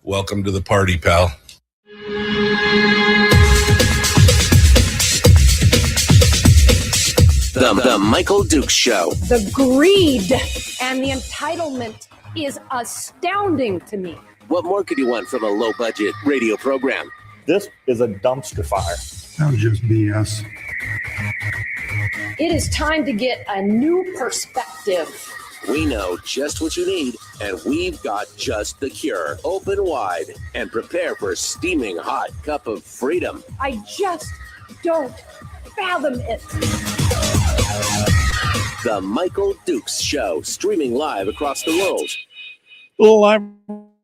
Welcome to the party, pal. The Michael Dukes Show. The greed and the entitlement is astounding to me. What more could you want from a low-budget radio program? This is a dumpster fire. That was just BS. It is time to get a new perspective. We know just what you need, and we've got just the cure. Open wide and prepare for a steaming hot cup of freedom. I just don't fathom it. The Michael Dukes Show, streaming live across the world. Live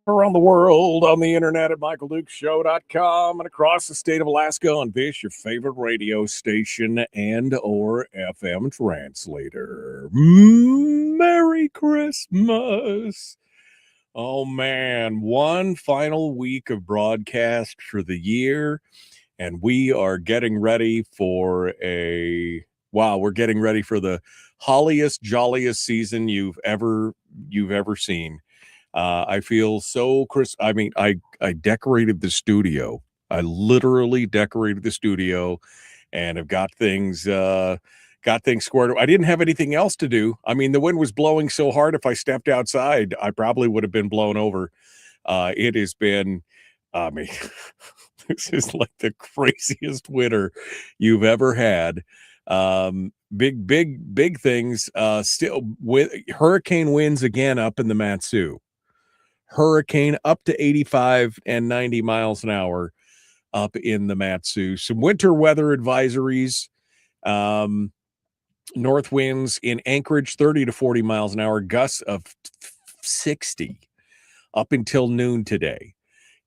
around the world on the internet at michaeldukeshow.com and across the state of Alaska on this, your favorite radio station and or FM translator. Merry Christmas. Oh man, one final week of broadcast for the year, and we are getting ready for we're getting ready for the holliest, jolliest season you've ever seen. I feel so I decorated the studio. I literally decorated the studio and have got things squared. I didn't have anything else to do. I mean, the wind was blowing so hard, if I stepped outside, I probably would have been blown over. It has been, this is like the craziest winter you've ever had. Big things, still with hurricane winds again up in the Matsu. Hurricane up to 85 and 90 miles an hour up in the Matsu. Some winter weather advisories. North winds in Anchorage, 30 to 40 miles an hour, gusts of 60 up until noon today.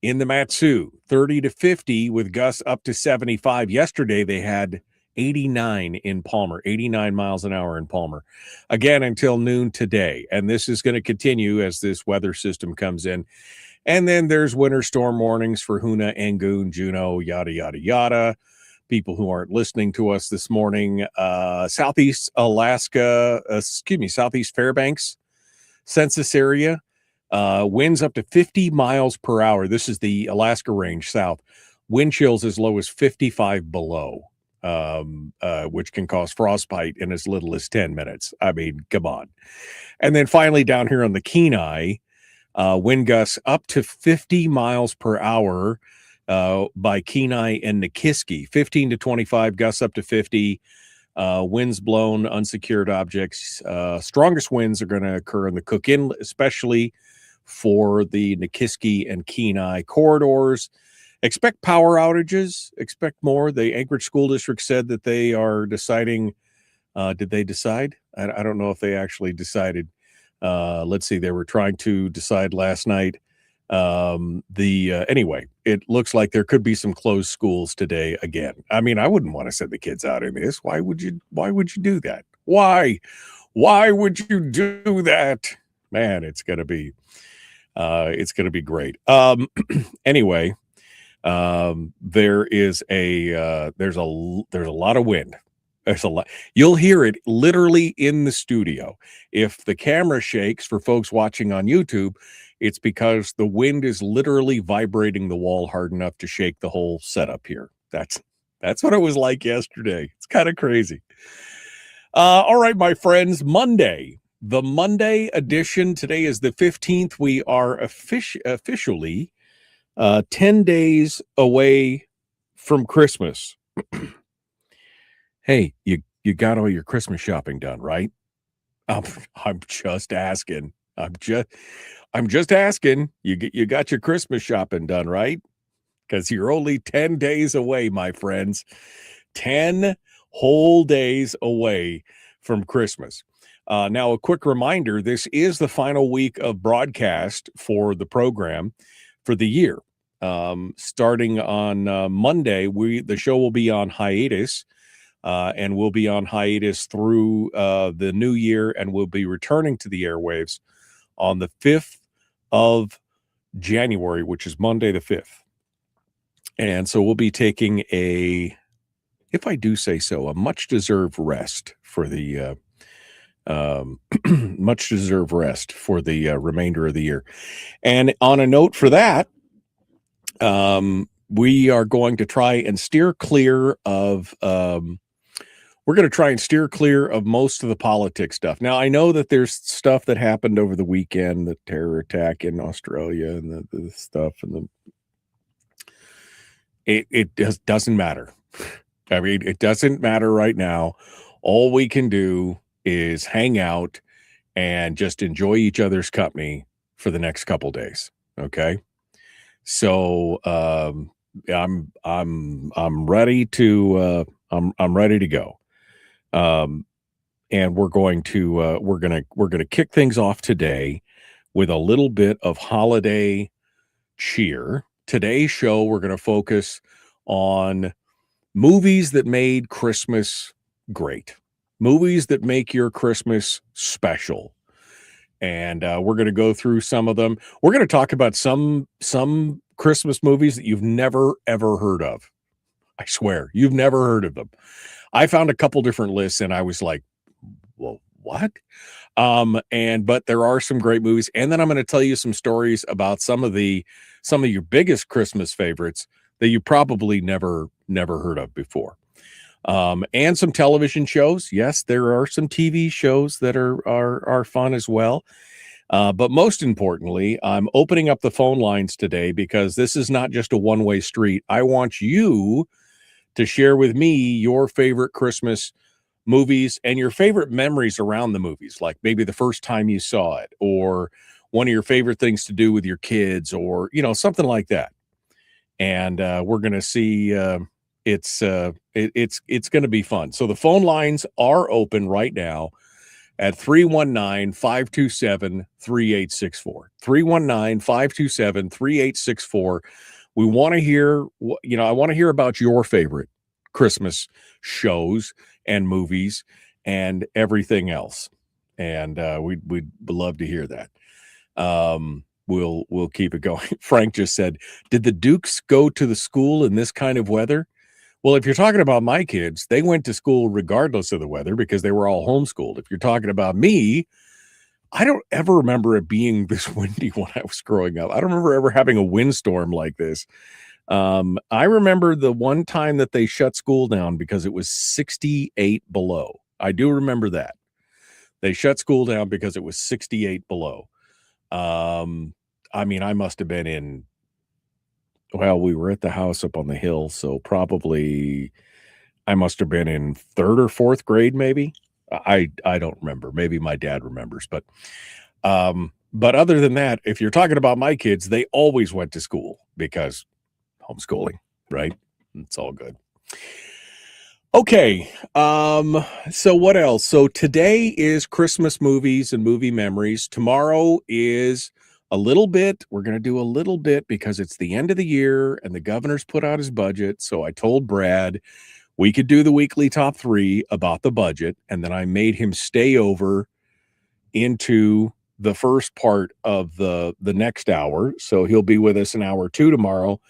In the Matsu, 30 to 50 with gusts up to 75. Yesterday, they had 89 in Palmer, 89 miles an hour in Palmer. Again, until noon today. And this is going to continue as this weather system comes in. And then there's winter storm warnings for Hoonah, Angoon, Juneau, yada, yada, yada. People who aren't listening to us this morning, Southeast Alaska, Southeast Fairbanks census area, winds up to 50 miles per hour. This is the Alaska range south. Wind chills as low as 55 below. Which can cause frostbite in as little as 10 minutes. I mean, come on. And then finally down here on the Kenai, wind gusts up to 50 miles per hour by Kenai and Nikiski. 15 to 25, gusts up to 50. Winds blown, unsecured objects. Strongest winds are going to occur in the Cook Inlet, especially for the Nikiski and Kenai corridors. Expect power outages, expect more. The Anchorage School District said that they are deciding. Did they decide? I don't know if they actually decided. Let's see. They were trying to decide last night. Anyway, it looks like there could be some closed schools today again. I mean, I wouldn't want to send the kids out in this. Why would you do that? Why would you do that? Man, it's going to be great. Anyway, there's a lot of wind. There's a lot. You'll hear it literally in the studio. If the camera shakes for folks watching on YouTube, it's because the wind is literally vibrating the wall hard enough to shake the whole setup here. That's what it was like yesterday. It's kind of crazy. All right, my friends, Monday, the Monday edition. Today is the 15th. We are officially 10 days away from Christmas. Hey, you got all your Christmas shopping done, right? I'm just asking. I'm just asking. You got your Christmas shopping done, right? Because you're only 10 days away, my friends. 10 whole days away from Christmas. Now, a quick reminder, this is the final week of broadcast for the program for the year. Starting on Monday, the show will be on hiatus, and we'll be on hiatus through the new year, and we'll be returning to the airwaves on the 5th of January, which is Monday the 5th. And so we'll be taking if I do say so, a much-deserved rest for the much-deserved rest for the remainder of the year. And on a note for that, we are going to try and steer clear of most of the politics stuff. Now, I know that there's stuff that happened over the weekend, the terror attack in Australia and the stuff, and it doesn't matter. I mean, it doesn't matter right now. All we can do is hang out and just enjoy each other's company for the next couple days. Okay. So, I'm ready to, I'm ready to go. And we're going to kick things off today with a little bit of holiday cheer. Today's show, we're going to focus on movies that made Christmas great, movies that make your Christmas special. And we're going to go through some of them. We're going to talk about some Christmas movies that you've never, ever heard of. I swear, you've never heard of them. I found a couple different lists and I was like, well, what? But there are some great movies. And then I'm going to tell you some stories about some of your biggest Christmas favorites that you probably never heard of before. And some television shows. Yes, there are some TV shows that are fun as well. But most importantly, I'm opening up the phone lines today because this is not just a one-way street. I want you to share with me your favorite Christmas movies and your favorite memories around the movies, like maybe the first time you saw it, or one of your favorite things to do with your kids, or something like that. And we're going to see. It's going to be fun. So the phone lines are open right now at 319-527-3864. 319-527-3864. We want to hear, I want to hear about your favorite Christmas shows and movies and everything else. And we'd love to hear that. We'll keep it going. Frank just said, did the Dukes go to the school in this kind of weather? Well, if you're talking about my kids, they went to school regardless of the weather because they were all homeschooled. If you're talking about me, I don't ever remember it being this windy when I was growing up. I don't remember ever having a windstorm like this. I remember the one time that they shut school down because it was 68 below. I do remember that. They shut school down because it was 68 below. I mean, I must have been we were at the house up on the hill, so probably I must have been in 3rd or 4th grade, maybe. I don't remember. Maybe my dad remembers, but other than that, if you're talking about my kids, they always went to school because homeschooling, right? It's all good. Okay. So what else? So today is Christmas movies and movie memories. Tomorrow is we're going to do a little bit because it's the end of the year and the governor's put out his budget. So I told Brad we could do the weekly top 3 about the budget. And then I made him stay over into the first part of the next hour. So he'll be with us an hour or two tomorrow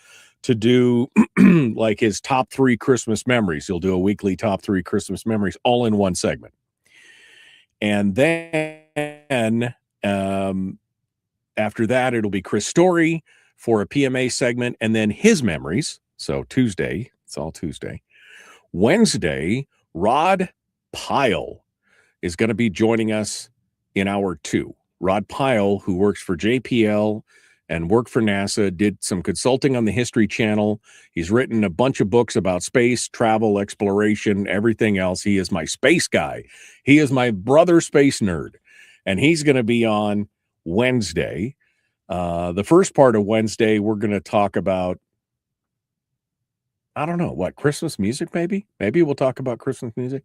to do like his top 3 Christmas memories. He'll do a weekly top 3 Christmas memories all in one segment. And then after that, it'll be Chris Story for a PMA segment and then his memories. So Tuesday, it's all Tuesday. Wednesday, Rod Pyle is going to be joining us in hour 2. Rod Pyle, who works for JPL and worked for NASA, did some consulting on the History Channel. He's written a bunch of books about space, travel, exploration, everything else. He is my space guy. He is my brother space nerd. And he's going to be on Wednesday. The first part of Wednesday, we're going to talk about, I don't know, what, Christmas music maybe? Maybe we'll talk about Christmas music.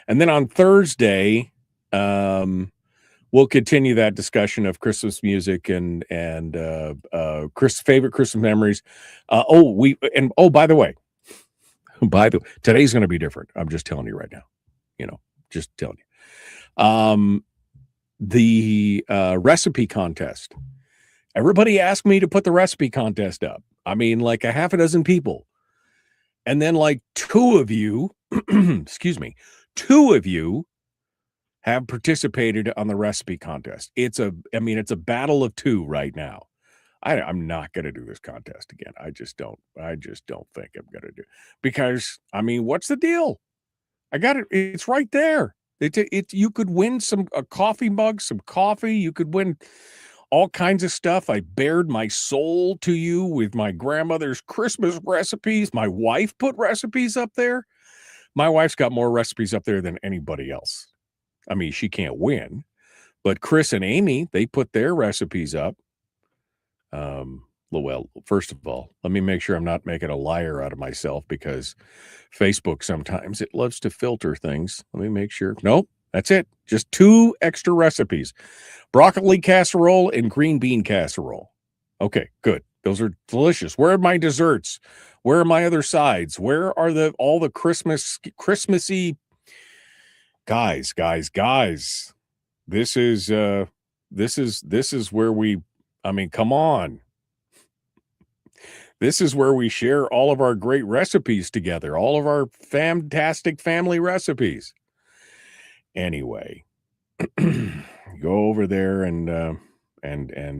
And then on Thursday, we'll continue that discussion of Christmas music and favorite Christmas memories. By the way, today's going to be different. I'm just telling you right now. Just telling you. The recipe contest. Everybody asked me to put the recipe contest up. I mean, like a half a dozen people. And then like 2 of you, excuse me, 2 of you have participated on the recipe contest. It's a battle of 2 right now. I'm not going to do this contest again. I just don't think I'm going to do it because, what's the deal? I got it. It's right there. You could win a coffee mug, some coffee. You could win all kinds of stuff. I bared my soul to you with my grandmother's Christmas recipes. My wife put recipes up there. My wife's got more recipes up there than anybody else. She can't win, but Chris and Amy, they put their recipes up. Well, first of all, let me make sure I'm not making a liar out of myself because Facebook sometimes it loves to filter things. Let me make sure. Nope, that's it. Just 2 extra recipes. Broccoli casserole and green bean casserole. Okay, good. Those are delicious. Where are my desserts? Where are my other sides? Where are all the Christmassy guys? This is where we, come on. This is where we share all of our great recipes together, all of our fantastic family recipes. Anyway, go over there and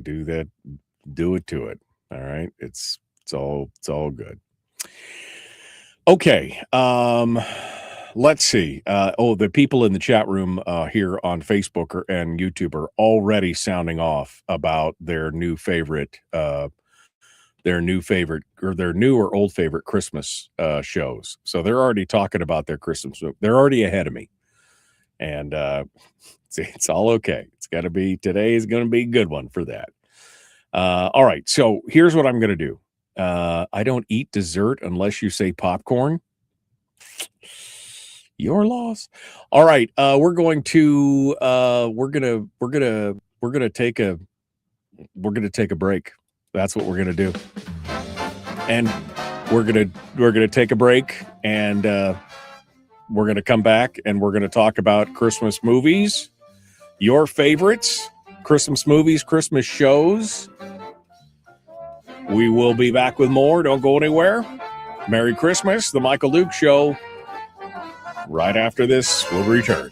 do that. Do it to it. All right. It's all good. Okay. Let's see. The people in the chat room here on Facebook and YouTube are already sounding off about their new favorite or their new or old favorite Christmas shows. So they're already talking about their Christmas. They're already ahead of me. And it's all okay. Today is going to be a good one for that. All right. So here's what I'm going to do. I don't eat dessert unless you say popcorn. Your loss. All right. We're going to take a break. That's what we're going to do. And we're going to take a break and we're going to come back and we're going to talk about Christmas movies, your favorites, Christmas movies, Christmas shows. We will be back with more. Don't go anywhere. Merry Christmas, The Michael Duke Show. Right after this, we'll return.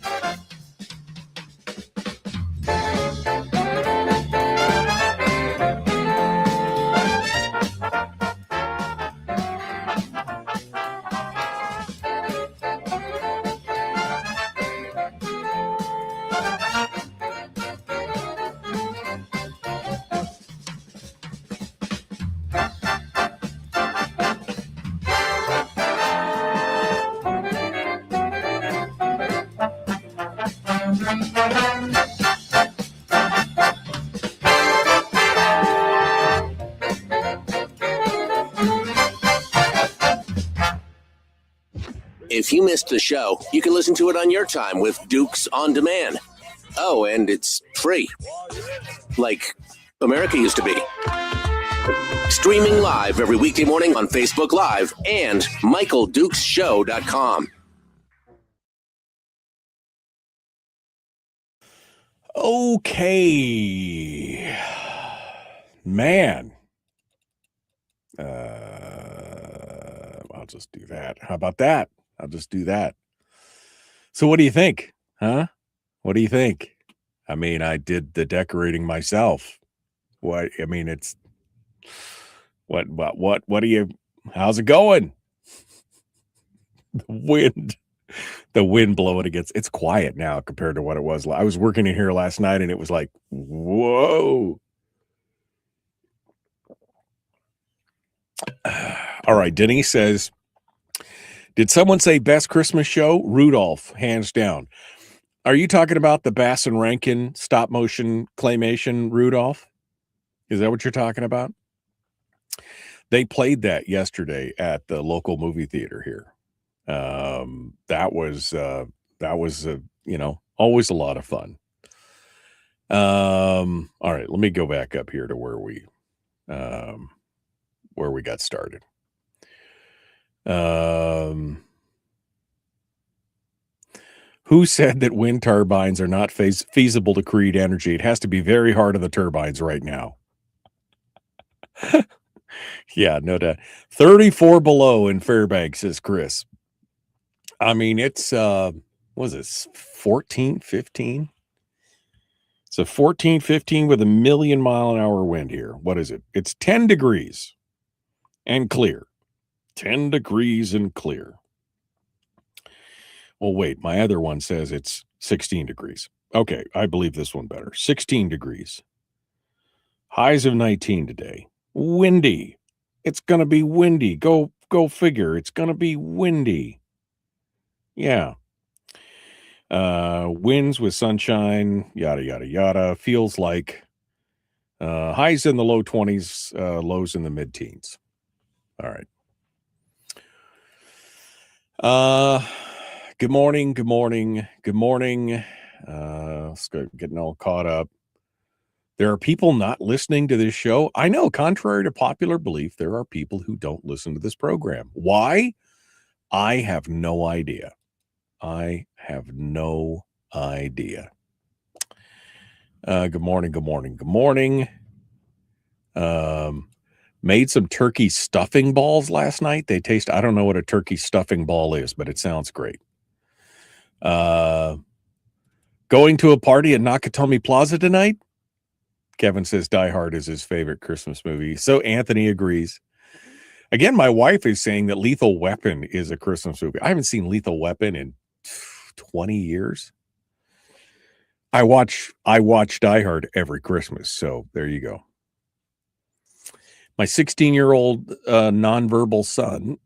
If you missed the show, you can listen to it on your time with Dukes On Demand. Oh, and it's free. Like America used to be. Streaming live every weekday morning on Facebook Live and MichaelDukesShow.com. Okay. Man. just do that. How about that? I'll just do that. So what do you think? Huh? What do you think? I mean, I did the decorating myself. What? I mean, it's what do you, how's it going? The wind blowing against, it's quiet now compared to what it was. I was working in here last night and it was like, whoa. All right. Denise says, did someone say best Christmas show? Rudolph, hands down. Are you talking about the Bass and Rankin stop motion claymation Rudolph? Is that what you're talking about? They played that yesterday at the local movie theater here. That was always a lot of fun. All right, let me go back up here to where we got started. Who said that wind turbines are not feasible to create energy? It has to be very hard on the turbines right now. Yeah, no doubt. 34 below in Fairbanks, says Chris. I mean, it's, what was it, 14, 15? So 14, 15 with a 1,000,000-mile-an-hour wind here. What is it? It's 10 degrees and clear. 10 degrees and clear. Well, wait, my other one says it's 16 degrees. Okay, I believe this one better. 16 degrees. Highs of 19 today. Windy. It's going to be windy. Go figure. It's going to be windy. Yeah. Winds with sunshine, yada, yada, yada. Feels like highs in the low 20s, lows in the mid-teens. All right. Good morning. Let's go getting all caught up. There are people not listening to this show. I know, contrary to popular belief, there are people who don't listen to this program. Why? I have no idea. Good morning. Made some turkey stuffing balls last night. They taste, I don't know what a turkey stuffing ball is, but it sounds great. Going to a party at Nakatomi Plaza tonight. Kevin says Die Hard is his favorite Christmas movie. So Anthony agrees. Again, my wife is saying that Lethal Weapon is a Christmas movie. I haven't seen Lethal Weapon in 20 years. I watch Die Hard every Christmas. So there you go. My 16-year-old nonverbal son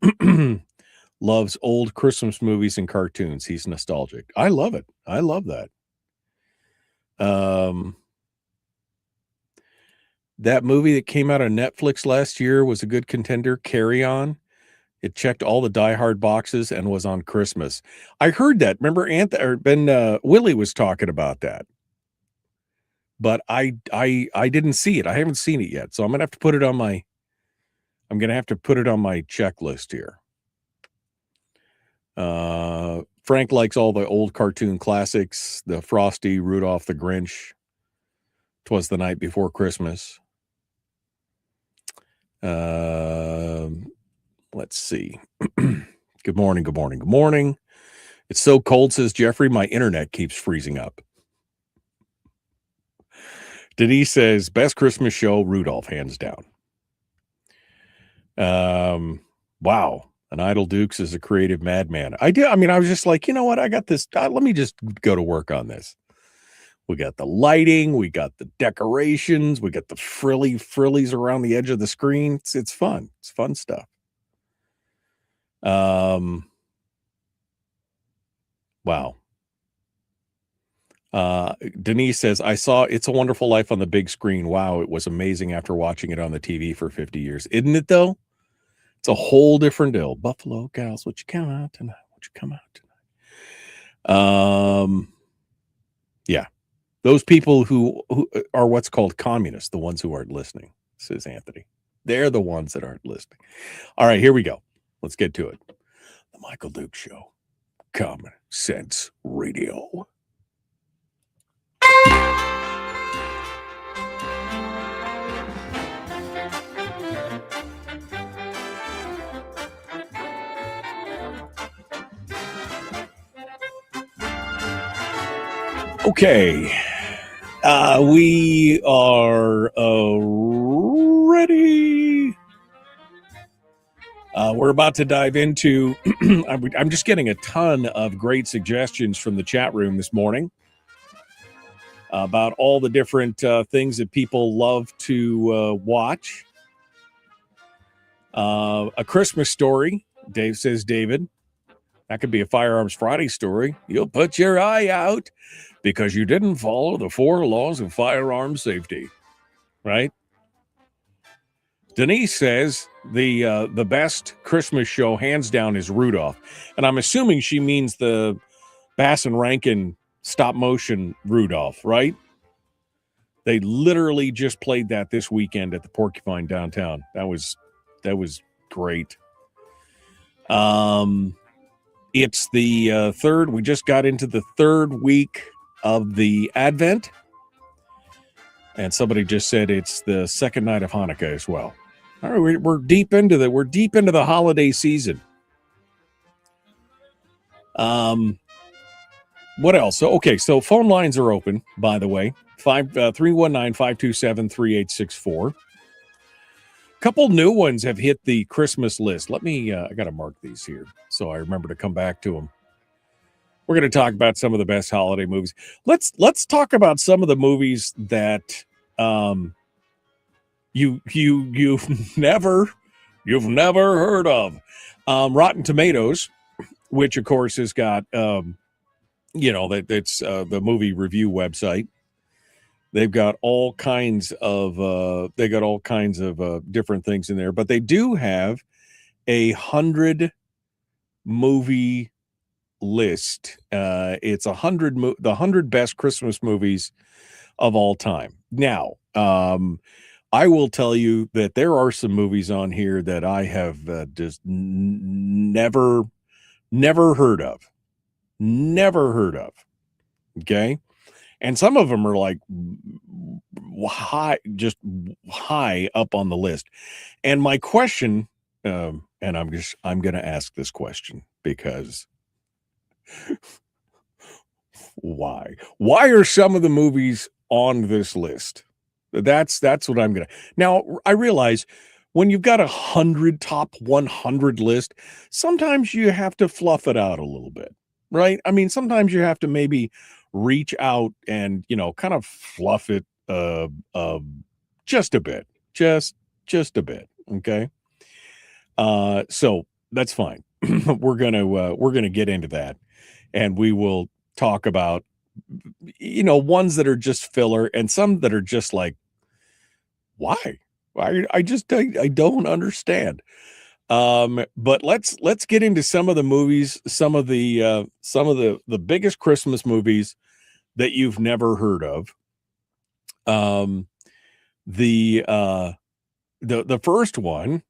loves old Christmas movies and cartoons. He's nostalgic. I love it. I love that. That movie that came out on Netflix last year was a good contender, Carry On. It checked all the Die Hard boxes and was on Christmas. I heard that. Remember, Willie was talking about that. But I didn't see it. I haven't seen it yet. So I'm gonna have to put it on my checklist here. Frank likes all the old cartoon classics, the Frosty, Rudolph the Grinch. 'Twas the Night Before Christmas. Let's see. Good morning. It's so cold, says Jeffrey, my internet keeps freezing up. Denise says, best Christmas show, Rudolph, hands down. Wow. An Idle Dukes is a creative madman. I was just like, you know what? I got this. Let me just go to work on this. We got the lighting. We got the decorations. We got the frillies around the edge of the screen. It's fun. It's fun stuff. Wow. Denise says, I saw It's a Wonderful Life on the big screen. Wow, it was amazing after watching it on the TV for 50 years. Isn't it, though? It's a whole different deal. Buffalo Gals, would you come out tonight? Yeah. Those people who are what's called communists, the ones who aren't listening, says Anthony. They're the ones that aren't listening. All right, here we go. Let's get to it. The Michael Duke Show. Common Sense Radio. Okay. We are ready. We're about to dive into. I'm just getting a ton of great suggestions from the chat room this morning about all the different things that people love to watch. A Christmas Story, Dave says, David. That could be a Firearms Friday story. You'll put your eye out because you didn't follow the 4 laws of firearms safety, right? Denise says the best Christmas show, hands down, is Rudolph. And I'm assuming she means the Bass and Rankin stop-motion Rudolph, right? They literally just played that this weekend at the Porcupine downtown. That was great. It's the third. We just got into the third week of the Advent. And somebody just said it's the second night of Hanukkah as well. All right, we're deep into the holiday season. What else? So phone lines are open, by the way. 319-527-3864. Couple new ones have hit the Christmas list. Let me, I got to mark these here so I remember to come back to them. We're going to talk about some of the best holiday movies. Let's talk about some of the movies that you've never heard of. Rotten Tomatoes, which of course has got that's the movie review website. They've got all kinds of different things in there, but they do have 100 movie list. It's the 100 best Christmas movies of all time. Now, I will tell you that there are some movies on here that I have just never heard of. Never heard of. Okay. And some of them are like high up on the list. And my question, and I'm going to ask this question because why are some of the movies on this list? That's what I'm going to. Now, I realize when you've got 100 top 100 list, sometimes you have to fluff it out a little bit, right? I mean, sometimes you have to maybe reach out and, kind of fluff it just a bit, just a bit. Okay. So that's fine. We're going to get into that, and we will talk about, ones that are just filler and some that are just like, why? I don't understand. But let's get into some of the movies, some of the biggest Christmas movies that you've never heard of. The first one,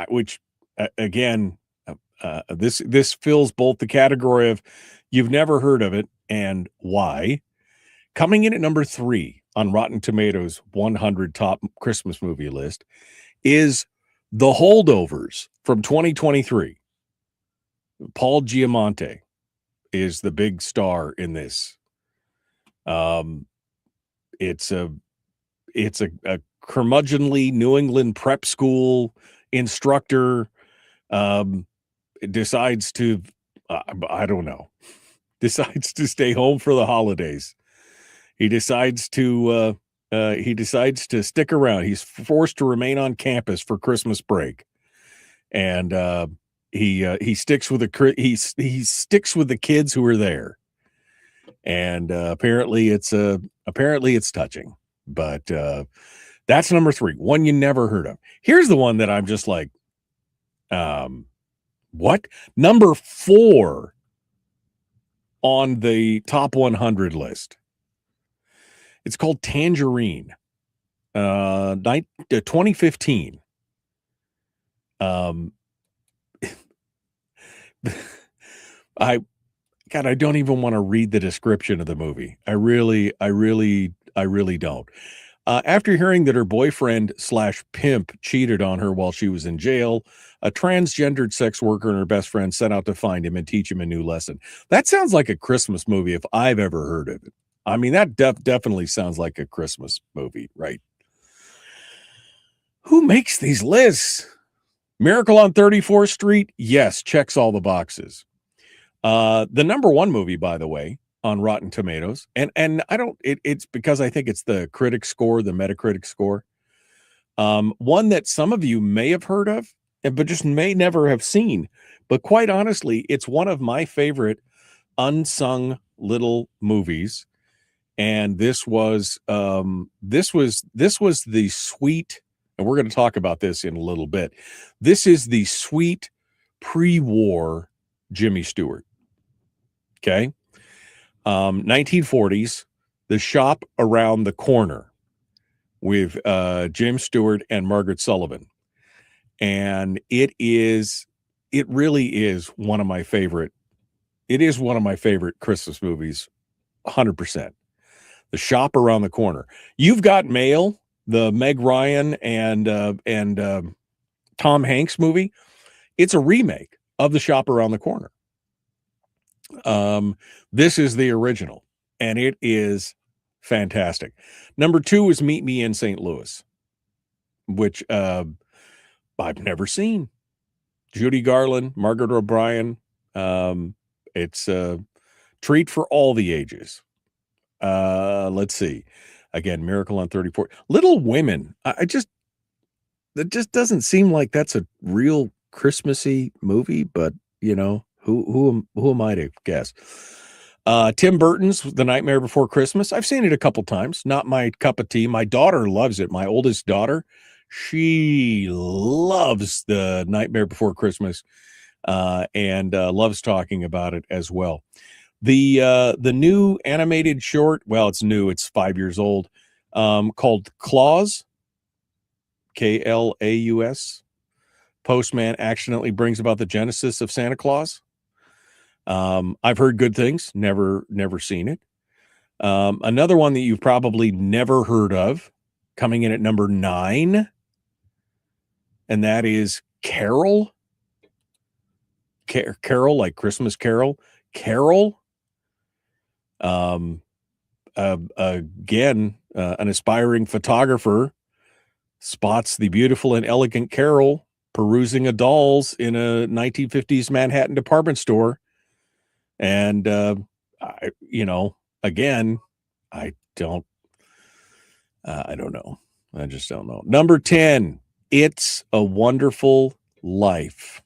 which again, this fills both the category of you've never heard of it and why. Coming in at number 3 on Rotten Tomatoes 100 top Christmas movie list is The Holdovers from 2023. Paul Giamatti is the big star in this. It's a curmudgeonly New England prep school instructor decides to stay home for the holidays. He decides to stick around. He's forced to remain on campus for Christmas break, and he sticks with the kids who are there. And apparently it's touching. But that's number 3, one you never heard of. Here's the one that I'm just like, what? Number 4 on the top 100 list. It's called Tangerine, 2015. I don't even want to read the description of the movie. I really don't. After hearing that her boyfriend/pimp cheated on her while she was in jail, a transgendered sex worker and her best friend set out to find him and teach him a new lesson. That sounds like a Christmas movie if I've ever heard of it. I mean, that definitely sounds like a Christmas movie, right? Who makes these lists? Miracle on 34th Street, yes, checks all the boxes. The number one movie, by the way, on Rotten Tomatoes, and I don't, it's because I think it's the critic score, the Metacritic score. One that some of you may have heard of, but just may never have seen. But quite honestly, it's one of my favorite unsung little movies. And this was the sweet, and we're going to talk about this in a little bit. This is the sweet pre-war Jimmy Stewart. Okay. 1940s, The Shop Around the Corner with Jim Stewart and Margaret Sullivan. And it really is one of my favorite. It is one of my favorite Christmas movies, 100%. The Shop Around the Corner. You've Got Mail, the Meg Ryan and Tom Hanks movie. It's a remake of The Shop Around the Corner. This is the original, and it is fantastic. Number 2 is Meet Me in St. Louis, which I've never seen. Judy Garland, Margaret O'Brien. It's a treat for all the ages. Let's see. Again, Miracle on 34. Little Women. It just doesn't seem like that's a real Christmassy movie, but you know, who am I to guess? Tim Burton's The Nightmare Before Christmas. I've seen it a couple times. Not my cup of tea. My daughter loves it. My oldest daughter, she loves The Nightmare Before Christmas, and loves talking about it as well. The new animated short, well, it's new, it's 5 years old, called Claus, Klaus. Postman accidentally brings about the genesis of Santa Claus. I've heard good things, never seen it. Another one that you've probably never heard of, coming in at number 9, and that is Carol. Carol, like Christmas Carol. Carol. Again, an aspiring photographer spots the beautiful and elegant Carol perusing a dolls in a 1950s Manhattan department store. And, again, I don't know. I just don't know. Number 10, It's a Wonderful Life,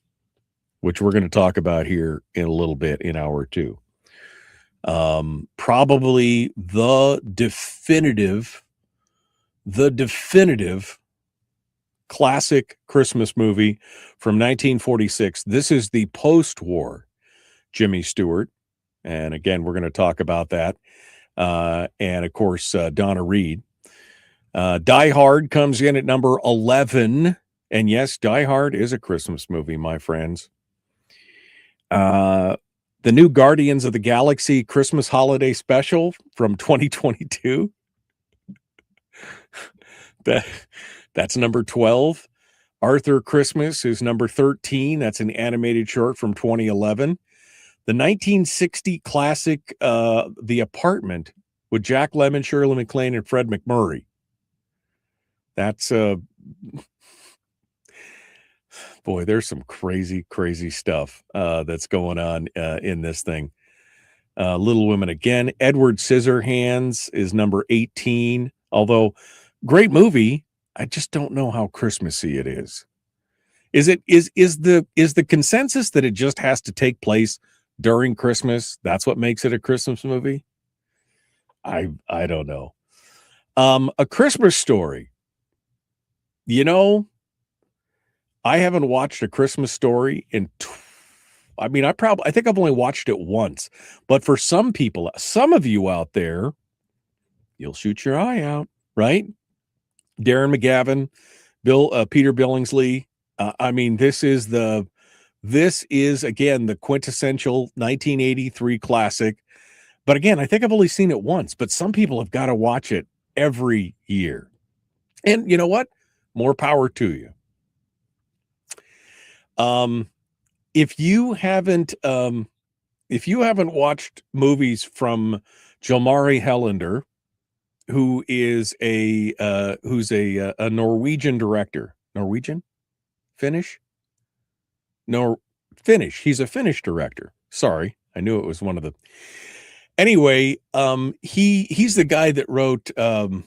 which we're going to talk about here in a little bit in hour 2. Probably the definitive classic Christmas movie from 1946. This is the post-war Jimmy Stewart. And again, we're going to talk about that. And of course, Donna Reed. Die Hard comes in at number 11. And yes, Die Hard is a Christmas movie, my friends. The new Guardians of the Galaxy Christmas Holiday Special from 2022. That's number 12. Arthur Christmas is number 13. That's an animated short from 2011. The 1960 classic, The Apartment, with Jack Lemmon, Shirley MacLaine, and Fred McMurray. That's boy, there's some crazy stuff that's going on in this thing. Little Women again. Edward Scissorhands is number 18. Although great movie, I just don't know how Christmassy it is. Is the consensus that it just has to take place during Christmas? That's what makes it a Christmas movie? I don't know. A Christmas Story. You know, I haven't watched A Christmas Story in I think I've only watched it once. But for some people, some of you out there, you'll shoot your eye out, right? Darren McGavin, Peter Billingsley. This is again the quintessential 1983 classic. But again, I think I've only seen it once, but some people have got to watch it every year. And you know what? More power to you. If you haven't watched movies from Jalmari Helander, who is a Norwegian director. Norwegian? Finnish? No, Finnish. He's a Finnish director. Sorry, I knew it was one of the. Anyway, he's the guy that wrote. Oh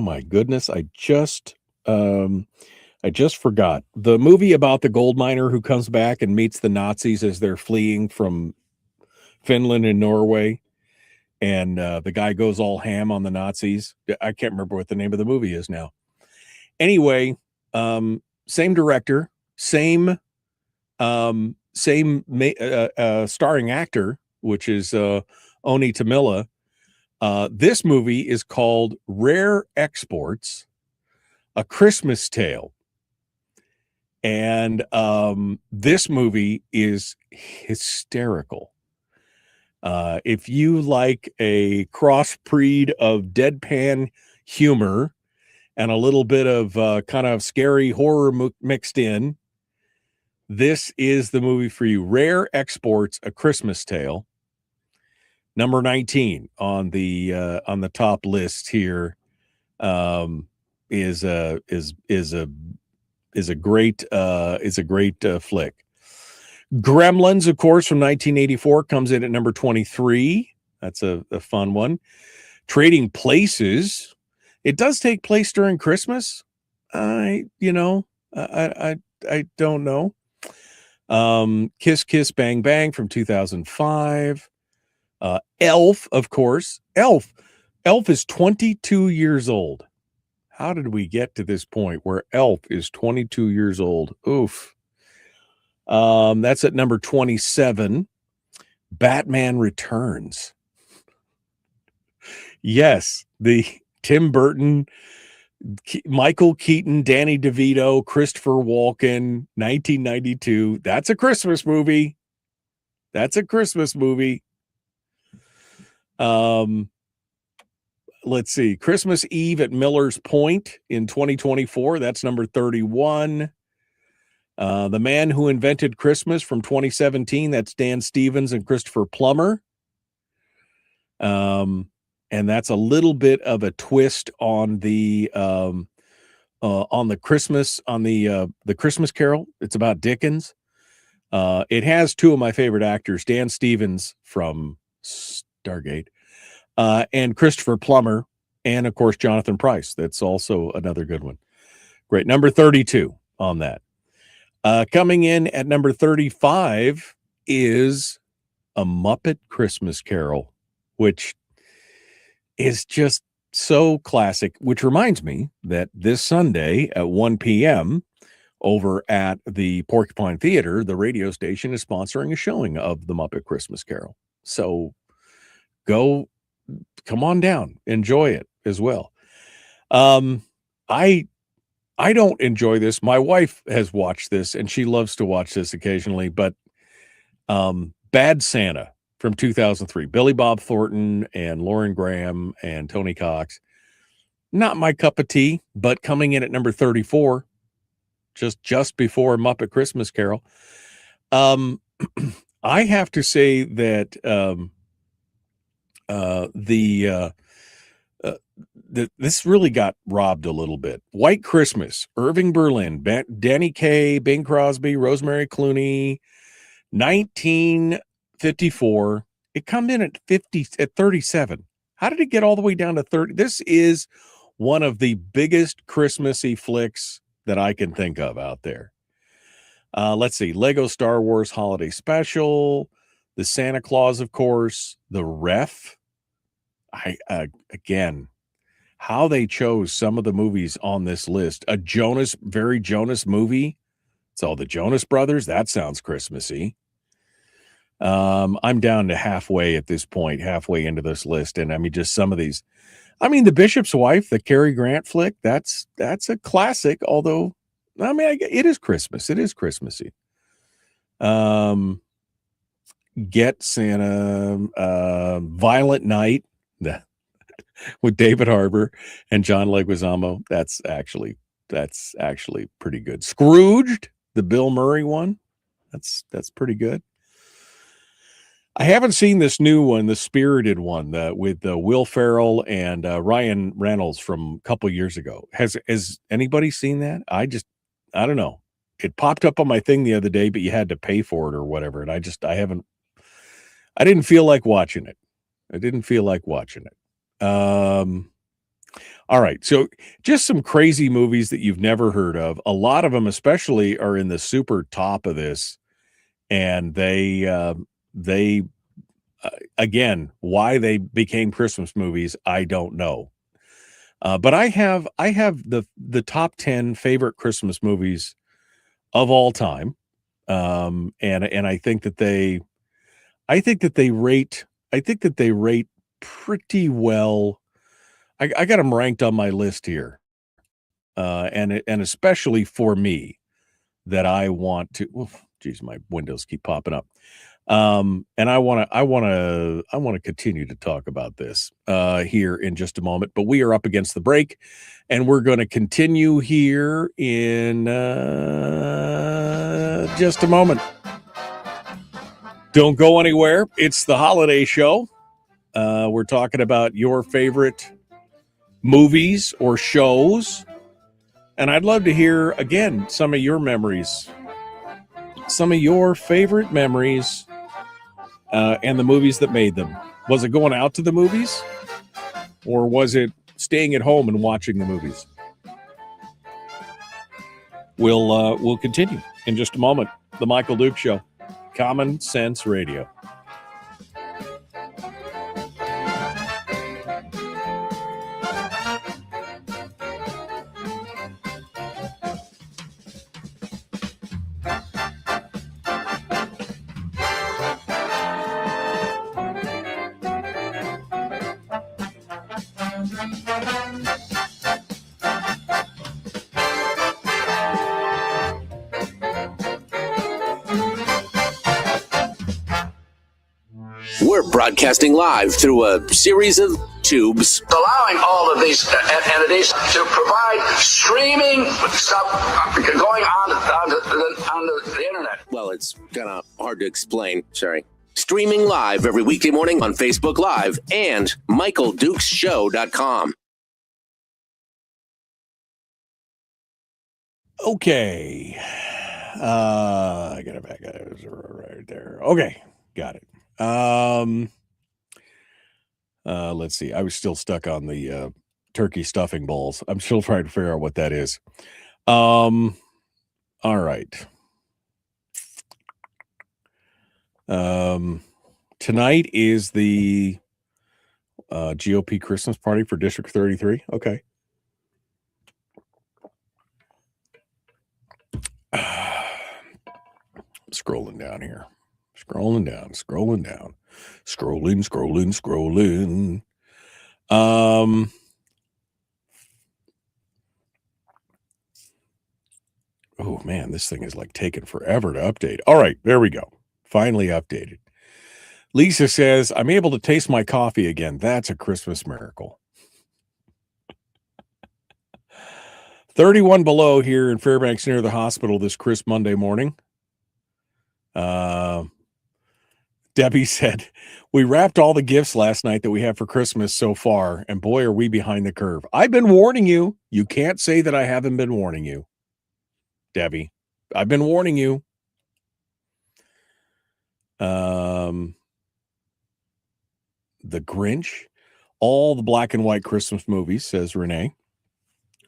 my goodness! I just forgot the movie about the gold miner who comes back and meets the Nazis as they're fleeing from Finland and Norway, and the guy goes all ham on the Nazis. I can't remember what the name of the movie is now. Anyway, same director, same starring actor, which is Oni Tamila. This movie is called Rare Exports: A Christmas Tale. And this movie is hysterical. If you like a crossbreed of deadpan humor and a little bit of kind of scary horror mixed in, this is the movie for you. Rare Exports: A Christmas Tale. Number 19 on the top list here is a great flick. Gremlins, of course, from 1984 comes in at number 23. That's a fun one. Trading Places. It does take place during Christmas. I don't know. Kiss Kiss Bang Bang from 2005. Elf, of course. Elf is 22 years old. How did we get to this point where Elf is 22 years old? Oof. That's at number 27. Batman Returns. Yes, the Tim Burton, Michael Keaton, Danny DeVito, Christopher Walken, 1992. That's a Christmas movie. Let's see. Christmas Eve at Miller's Point in 2024. That's number 31. The Man Who Invented Christmas from 2017. That's Dan Stevens and Christopher Plummer. And that's a little bit of a twist on the Christmas Carol. It's about Dickens. It has two of my favorite actors, Dan Stevens from Stargate, and Christopher Plummer, and of course Jonathan Pryce. That's also another good one. Great. Number 32 on that. Coming in at number 35 is A Muppet Christmas Carol, which is just so classic, which reminds me that this Sunday at 1 p.m. over at the Porcupine Theater, the radio station is sponsoring a showing of The Muppet Christmas Carol. So come on down, enjoy it as well. I don't enjoy this. My wife has watched this and she loves to watch this occasionally, but Bad Santa from 2003, Billy Bob Thornton and Lauren Graham and Tony Cox. Not my cup of tea, but coming in at number 34, just before Muppet Christmas Carol. I have to say that this really got robbed a little bit. White Christmas, Irving Berlin, Danny Kaye, Bing Crosby, Rosemary Clooney, 1954. It come in at 37. How did it get all the way down to 30? This is one of the biggest Christmassy flicks that I can think of out there. Let's see. Lego Star Wars Holiday Special, The Santa Claus, of course, The Ref. Again, how they chose some of the movies on this list. A very Jonas movie. It's all the Jonas Brothers. That sounds Christmassy. I'm down to halfway at this point, halfway into this list. And I mean, just some of these. I mean, The Bishop's Wife, the Cary Grant flick, that's a classic, although, I mean, it is Christmas. It is Christmassy. Get Santa, Violent Night, with David Harbour and John Leguizamo. That's actually pretty good. Scrooged, the Bill Murray one. That's pretty good. I haven't seen this new one, the Spirited one, with Will Ferrell and Ryan Reynolds from a couple years ago. Has anybody seen that? I don't know. It popped up on my thing the other day, but you had to pay for it or whatever. And I didn't feel like watching it. All right. So just some crazy movies that you've never heard of. A lot of them, especially, are in the super top of this. And they again, why they became Christmas movies, I don't know. But I have the top 10 favorite Christmas movies of all time. And I think that they rate pretty well. I got them ranked on my list here. And especially for me, that I want to, geez, my windows keep popping up. And I want to continue to talk about this here in just a moment, but we are up against the break, and we're going to continue here in just a moment. Don't go anywhere. It's the holiday show. We're talking about your favorite movies or shows, and I'd love to hear again some of your memories, some of your favorite memories. And the movies that made them. Was it going out to the movies, or was it staying at home and watching the movies? We'll continue in just a moment. The Michael Duke Show, Common Sense Radio. We're broadcasting live through a series of tubes, allowing all of these entities to provide streaming stuff going on the internet. Well, it's kind of hard to explain. Sorry. Streaming live every weekday morning on Facebook Live and MichaelDukesShow.com. Okay. I got it back. It was right there. Okay. Got it. Let's see. I was still stuck on the turkey stuffing balls. I'm still trying to figure out what that is. All right. Tonight is the GOP Christmas party for District 33. Okay. Scrolling down here. Scrolling down. Scrolling. Oh man, this thing is like taking forever to update. All right, there we go. Finally updated. Lisa says, I'm able to taste my coffee again. That's a Christmas miracle. 31 below here in Fairbanks near the hospital this crisp Monday morning. Debbie said, we wrapped all the gifts last night that we have for Christmas so far, and boy, are we behind the curve. I've been warning you. You can't say that I haven't been warning you, Debbie. I've been warning you. The Grinch, all the black and white Christmas movies, says Renee.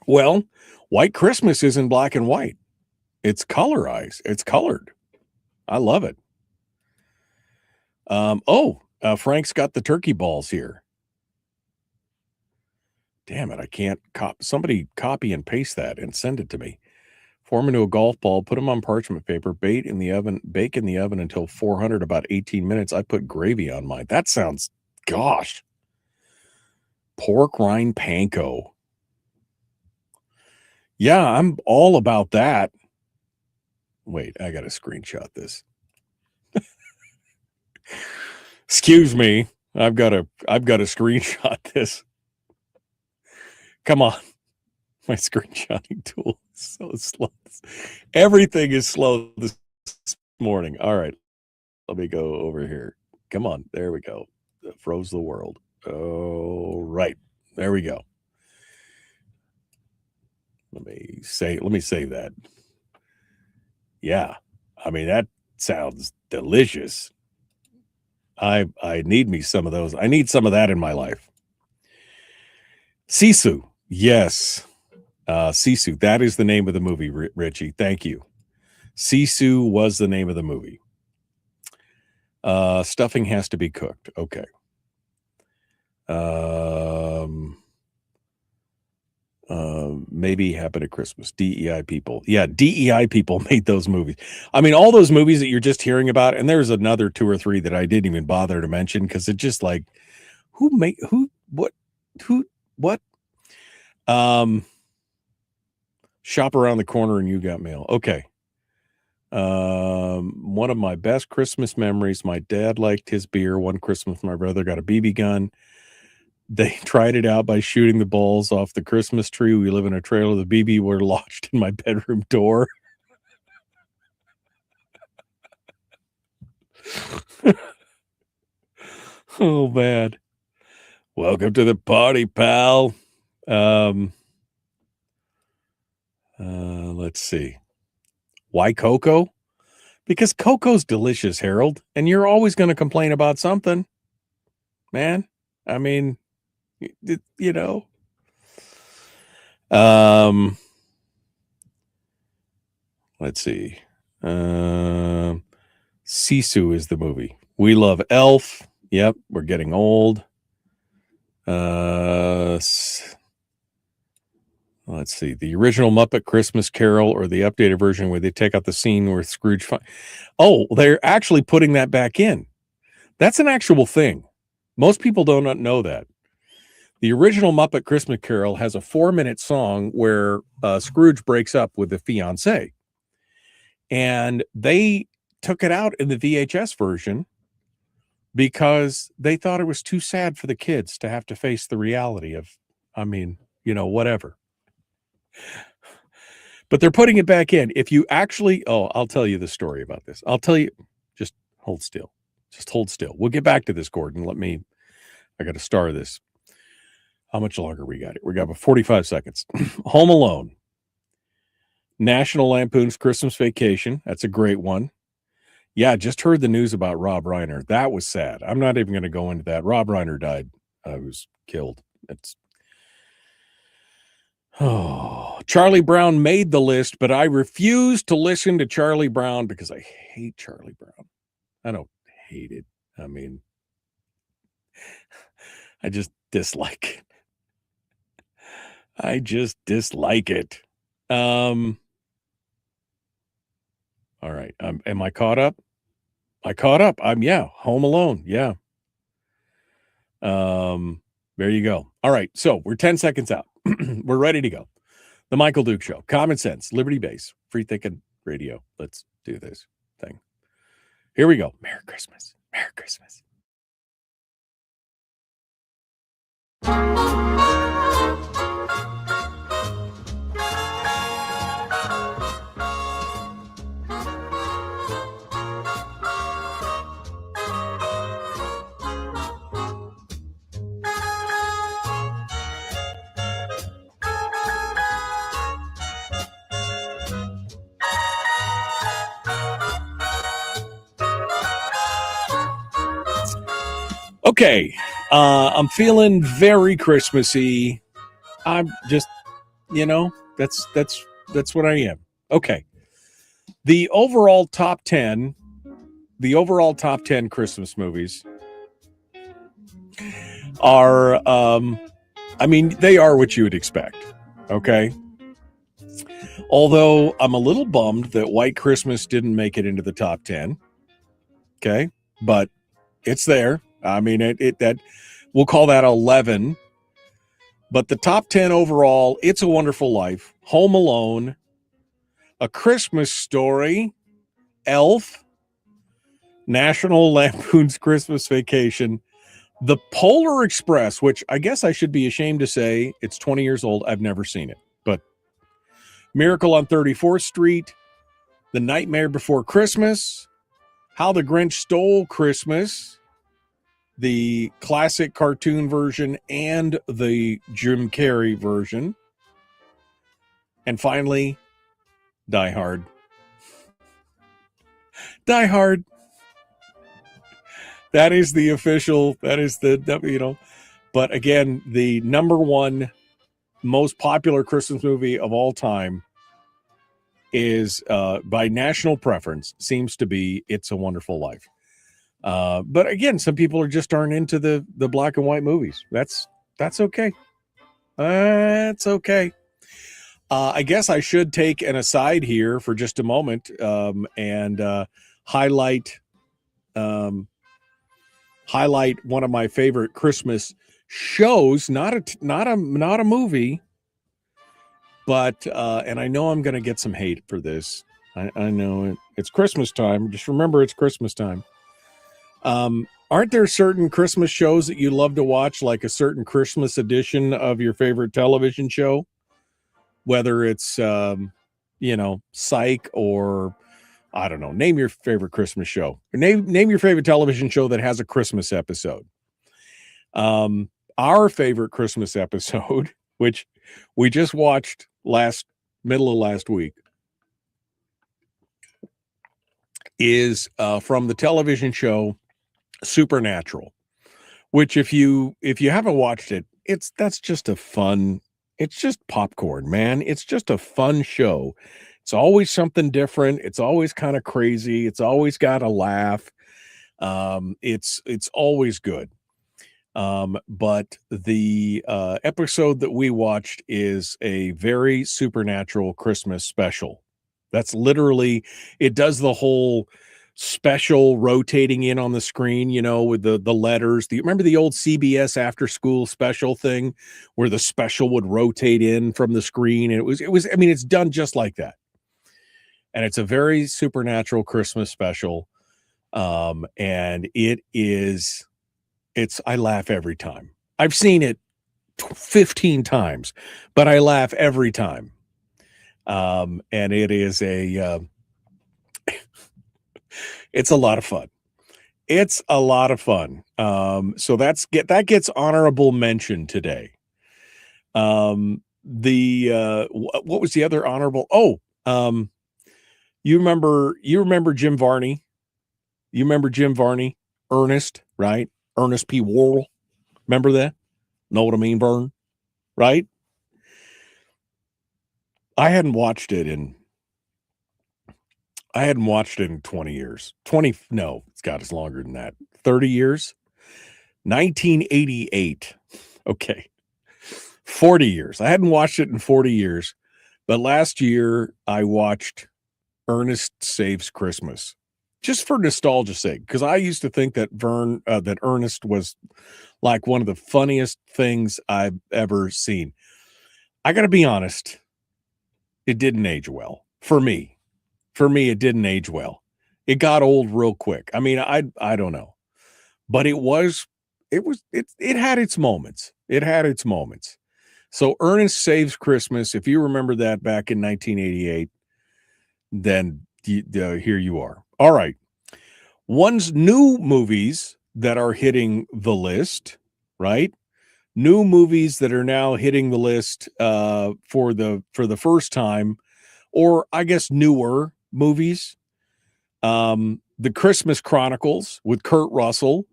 Well, White Christmas isn't black and white. It's colorized. It's colored. I love it. Frank's got the turkey balls here. Damn it, I can't somebody copy and paste that and send it to me. Form into a golf ball, put them on parchment paper, bake in the oven until 400, about 18 minutes. I put gravy on mine. That sounds, gosh. Pork rind panko. Yeah, I'm all about that. Wait, I got to screenshot this. Excuse me. I've got to screenshot this. Come on. My screenshotting tool is so slow. Everything is slow this morning. All right. Let me go over here. Come on. There we go. Froze the world. Oh, right. There we go. Let me save that. Yeah. I mean, that sounds delicious. I need me some of those. I need some of that in my life. Sisu. Yes. Sisu. That is the name of the movie, Richie. Thank you. Sisu was the name of the movie. Stuffing has to be cooked. Okay. Maybe Happen at Christmas. DEI people. Yeah, DEI people made those movies. I mean, all those movies that you're just hearing about, and there's another 2 or 3 that I didn't even bother to mention because it's just like, what? Shop around the corner and you got mail. Okay. One of my best Christmas memories. My dad liked his beer. One Christmas, my brother got a BB gun. They tried it out by shooting the balls off the Christmas tree. We live in a trailer. The BB were lodged in my bedroom door. Oh, man. Welcome to the party, pal. Let's see. Why cocoa? Because cocoa's delicious, Harold, and you're always going to complain about something, man. I mean, you know. Let's see. Sisu is the movie. We love Elf. Yep, we're getting old. Let's see. The original Muppet Christmas Carol or the updated version where they take out the scene where Scrooge... they're actually putting that back in. That's an actual thing. Most people don't know that. The original Muppet Christmas Carol has a 4-minute song where Scrooge breaks up with the fiancée. And they took it out in the VHS version because they thought it was too sad for the kids to have to face the reality of, whatever. But they're putting it back in. If you actually, I'll tell you the story about this. I'll tell you, just hold still. Just hold still. We'll get back to this, Gordon. I got to star this. How much longer we got it? We got about 45 seconds. Home Alone. National Lampoon's Christmas Vacation. That's a great one. Yeah, just heard the news about Rob Reiner. That was sad. I'm not even going to go into that. Rob Reiner died. Was killed. Charlie Brown made the list, but I refuse to listen to Charlie Brown because I hate Charlie Brown. I don't hate it. I mean, I just dislike it. I just dislike it. All right. Am I caught up? I caught up. Home Alone. Yeah. There you go. All right. So we're 10 seconds out. We're ready to go. The Michael Duke Show. Common sense, Liberty Base, free thinking radio. Let's do this thing. Here we go. Merry Christmas. Merry Christmas. Okay, I'm feeling very Christmassy. I'm just, that's what I am. Okay, the overall top 10 Christmas movies are, they are what you would expect. Okay, although I'm a little bummed that White Christmas didn't make it into the top 10. Okay, but it's there. I mean, that we'll call that 11, but the top 10 overall, It's a Wonderful Life, Home Alone, A Christmas Story, Elf, National Lampoon's Christmas Vacation, The Polar Express, which I guess I should be ashamed to say it's 20 years old. I've never seen it, but Miracle on 34th Street, The Nightmare Before Christmas, How the Grinch Stole Christmas, the classic cartoon version and the Jim Carrey version. And finally, Die Hard. Die Hard. That is the official, that is the. But again, the number one most popular Christmas movie of all time is, by national preference, seems to be It's a Wonderful Life. But again, some people just aren't into the black and white movies. That's okay. That's okay. I guess I should take an aside here for just a moment, and highlight one of my favorite Christmas shows. Not a movie, but and I know I'm going to get some hate for this. I know it. It's Christmas time. Just remember, it's Christmas time. Aren't there certain Christmas shows that you love to watch, like a certain Christmas edition of your favorite television show? Whether it's, Psych, or I don't know, name your favorite Christmas show. Or name your favorite television show that has a Christmas episode. Our favorite Christmas episode, which we just watched middle of last week, is from the television show Supernatural, which if you haven't watched it, that's just it's just popcorn, man. It's just a fun show. It's always something different. It's always kind of crazy. It's always got a laugh. It's always good. But the episode that we watched is a very Supernatural Christmas special. That's literally, it does the whole special rotating in on the screen, with the letters. Remember the old CBS after school special thing where the special would rotate in from the screen? And it was, it's done just like that. And it's a very Supernatural Christmas special. And I laugh every time. I've seen it 15 times, but I laugh every time. And it is it's a lot of fun. It's a lot of fun. So that gets honorable mention today. What was the other honorable? You remember Jim Varney? You remember Jim Varney? Ernest, right? Ernest P. Worrell. Remember that? Know what I mean, Vern? Right? I hadn't watched it in 20 years. It's got us longer than that. 30 years? 1988. Okay. 40 years. I hadn't watched it in 40 years. But last year I watched Ernest Saves Christmas. Just for nostalgia's sake, because I used to think that that Ernest was like one of the funniest things I've ever seen. I got to be honest, it didn't age well for me. For me, it didn't age well. It got old real quick. I don't know, but it had its moments. It had its moments. So Ernest Saves Christmas. If you remember that back in 1988, then here you are. All right. One's new movies that are hitting the list, right? New movies that are now hitting the list for the first time, or I guess newer movies. The Christmas Chronicles with Kurt Russell.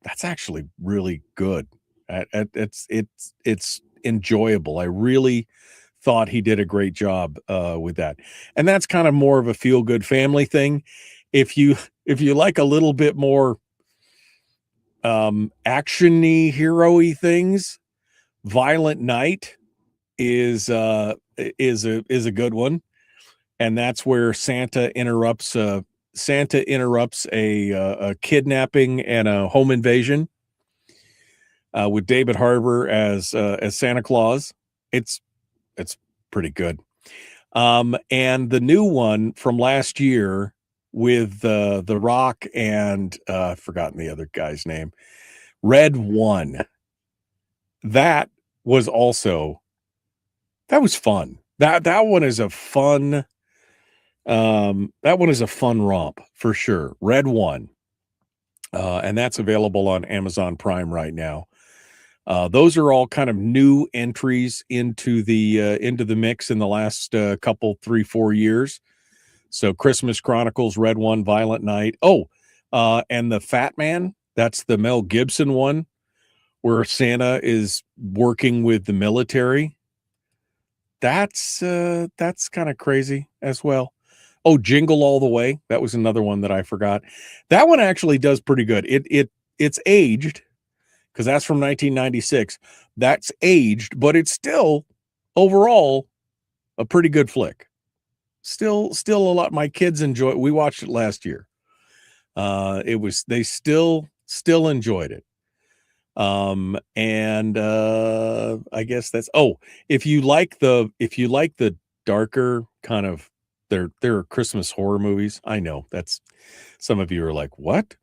That's actually really good. It's enjoyable. I really thought he did a great job with that. And that's kind of more of a feel-good family thing. If you like a little bit more action-y, hero-y things, Violent Night is a good one. And that's where Santa interrupts a kidnapping and a home invasion with David Harbour as Santa Claus. It's pretty good. And the new one from last year with The Rock and I've forgotten the other guy's name, Red One. That was fun. That one is a fun. That one is a fun romp for sure. Red One. and that's available on Amazon Prime right now. Those are all kind of new entries into the mix in the last couple 3-4 years. So Christmas Chronicles, Red One, Violent Night. And the Fat Man, that's the Mel Gibson one where Santa is working with the military. That's kind of crazy as well. Oh, Jingle All the Way. That was another one that I forgot. That one actually does pretty good. It's aged because that's from 1996. That's aged, but it's still overall a pretty good flick. Still a lot. My kids enjoy it. We watched it last year. They still enjoyed it. I guess that's, if you like the darker kind of, they're Christmas horror movies. I know that's, some of you are like, what?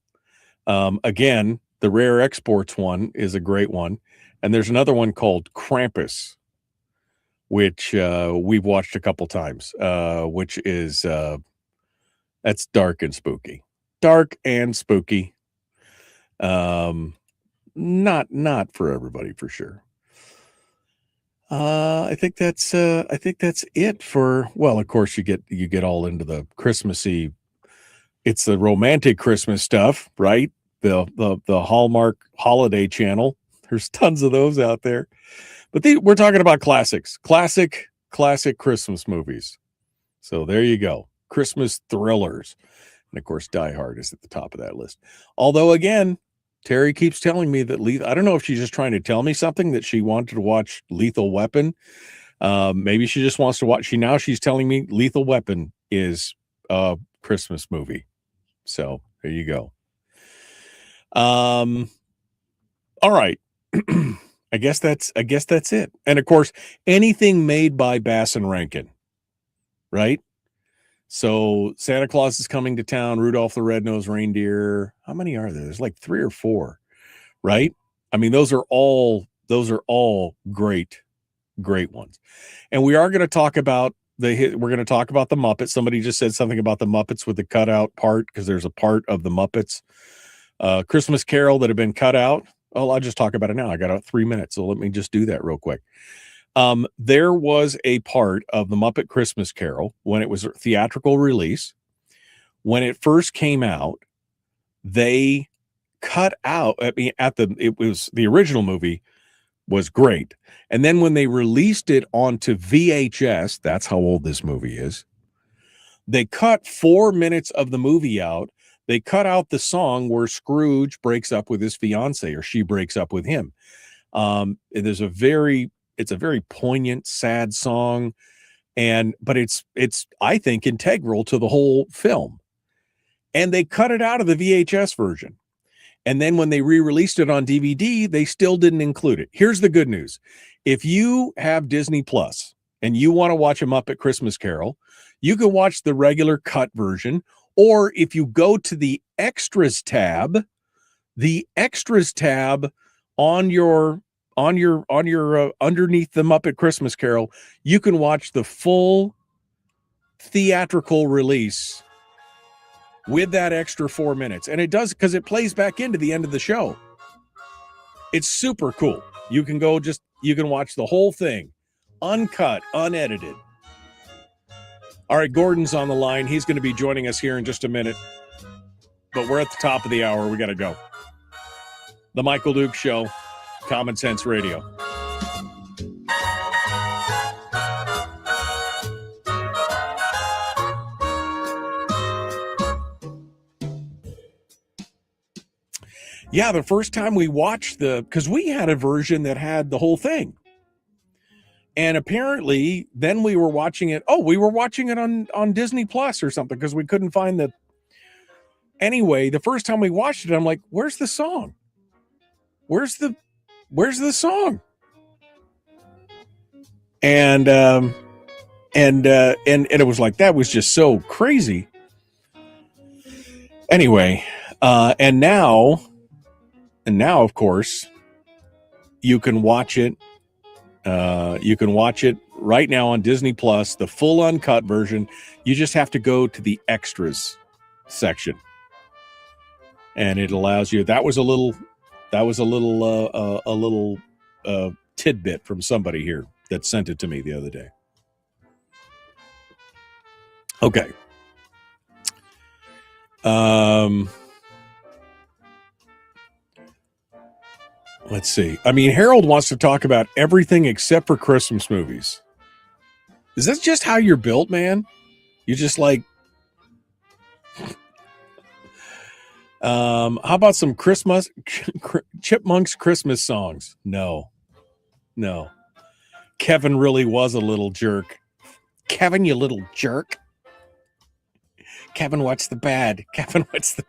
Again, the Rare Exports one is a great one. And there's another one called Krampus, which we've watched a couple times, which is that's dark and spooky. Not for everybody, for sure. I think that's it for, well, of course you get all into the Christmassy. It's the romantic Christmas stuff, right? The Hallmark Holiday Channel. There's tons of those out there. But we're talking about classic Christmas movies. So there you go. Christmas thrillers. And of course, Die Hard is at the top of that list. Although, again, Terry keeps telling me that I don't know if she's just trying to tell me something, that she wanted to watch Lethal Weapon. Maybe she just wants to watch. She's telling me Lethal Weapon is a Christmas movie. So there you go. All right. I guess that's it. And of course, anything made by Bass and Rankin, right? So Santa Claus is coming to town, Rudolph the Red-Nosed Reindeer. How many are there? There's like 3 or 4, right? I mean, those are all great ones. And we are going to talk about we're going to talk about the Muppets. Somebody just said something about the Muppets with the cutout part, because there's a part of the Muppets Christmas Carol that have been cut out. Oh, I'll just talk about it now. I got 3 minutes, so let me just do that real quick. There was a part of the Muppet Christmas Carol when it was a theatrical release. When it first came out, they cut out, it was the original movie was great. And then when they released it onto VHS, that's how old this movie is. They cut 4 minutes of the movie out. They cut out the song where Scrooge breaks up with his fiance, or she breaks up with him. It's a very poignant, sad song, but it's I think integral to the whole film. And they cut it out of the VHS version. And then when they re-released it on DVD, they still didn't include it. Here's the good news. If you have Disney Plus and you want to watch a Muppet Christmas Carol, you can watch the regular cut version. Or if you go to the extras tab on your underneath the Muppet Christmas Carol, you can watch the full theatrical release with that extra 4 minutes. And it does, because it plays back into the end of the show. It's super cool. You can watch the whole thing, uncut, unedited. All right, Gordon's on the line. He's going to be joining us here in just a minute. But we're at the top of the hour. We got to go. The Michael Dukes Show, Common Sense Radio. Yeah, the first time we watched because we had a version that had the whole thing. And apparently then we were watching it. Oh, we were watching it on Disney Plus or something, because we couldn't find anyway, the first time we watched it, I'm like, where's the song? Where's the song? And it was like, that was just so crazy. Anyway, and now, of course, you can watch it. You can watch it right now on Disney Plus, the full uncut version. You just have to go to the extras section. and it allows you. That was a little tidbit from somebody here that sent it to me the other day. Okay. Let's see. I mean, Harold wants to talk about everything except for Christmas movies. Is that just how you're built, man? You just like. How about some Chipmunks Christmas songs? No. Kevin really was a little jerk. Kevin, you little jerk. Kevin, what's the bad? Kevin, what's the...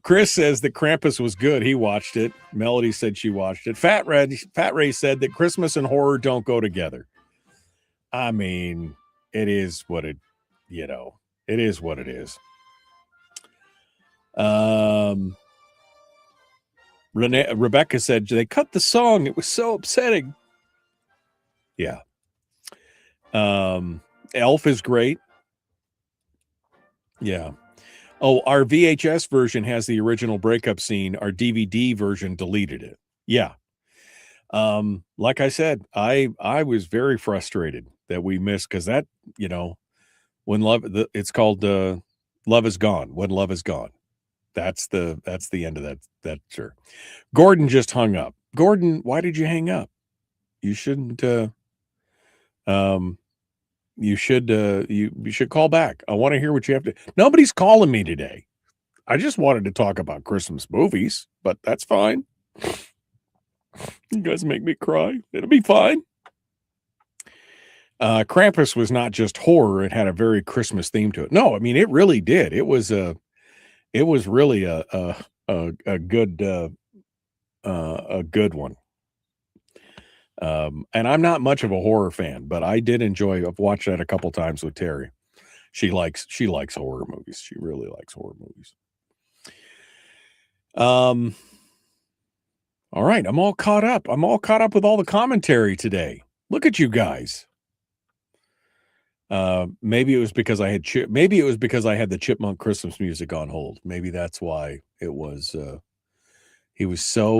Chris says that Krampus was good. He watched it. Melody said she watched it. Fat Ray said that Christmas and horror don't go together. I mean, it is what it, it is what it is. Rebecca said they cut the song. It was so upsetting. Yeah. Elf is great. Yeah. Oh, our VHS version has the original breakup scene. Our DVD version deleted it. Yeah. Like I said, I was very frustrated that we missed, because that, when it's called Love Is Gone. When Love Is Gone. That's the end of that, sure. Gordon just hung up. Gordon, why did you hang up? You shouldn't you should call back. I want to hear what you have to. Nobody's calling me today. I just wanted to talk about Christmas movies, but that's fine. You guys make me cry. It'll be fine. Krampus was not just horror. It had a very Christmas theme to it. No, I mean, it really did. It was really a good one. And I'm not much of a horror fan, but I did enjoy. I've watched that a couple times with Terry. She likes horror movies. She really likes horror movies. All right, I'm all caught up. I'm all caught up with all the commentary today. Look at you guys. Maybe it was because I had the Chipmunk Christmas music on hold. Maybe that's why it was. Whoa.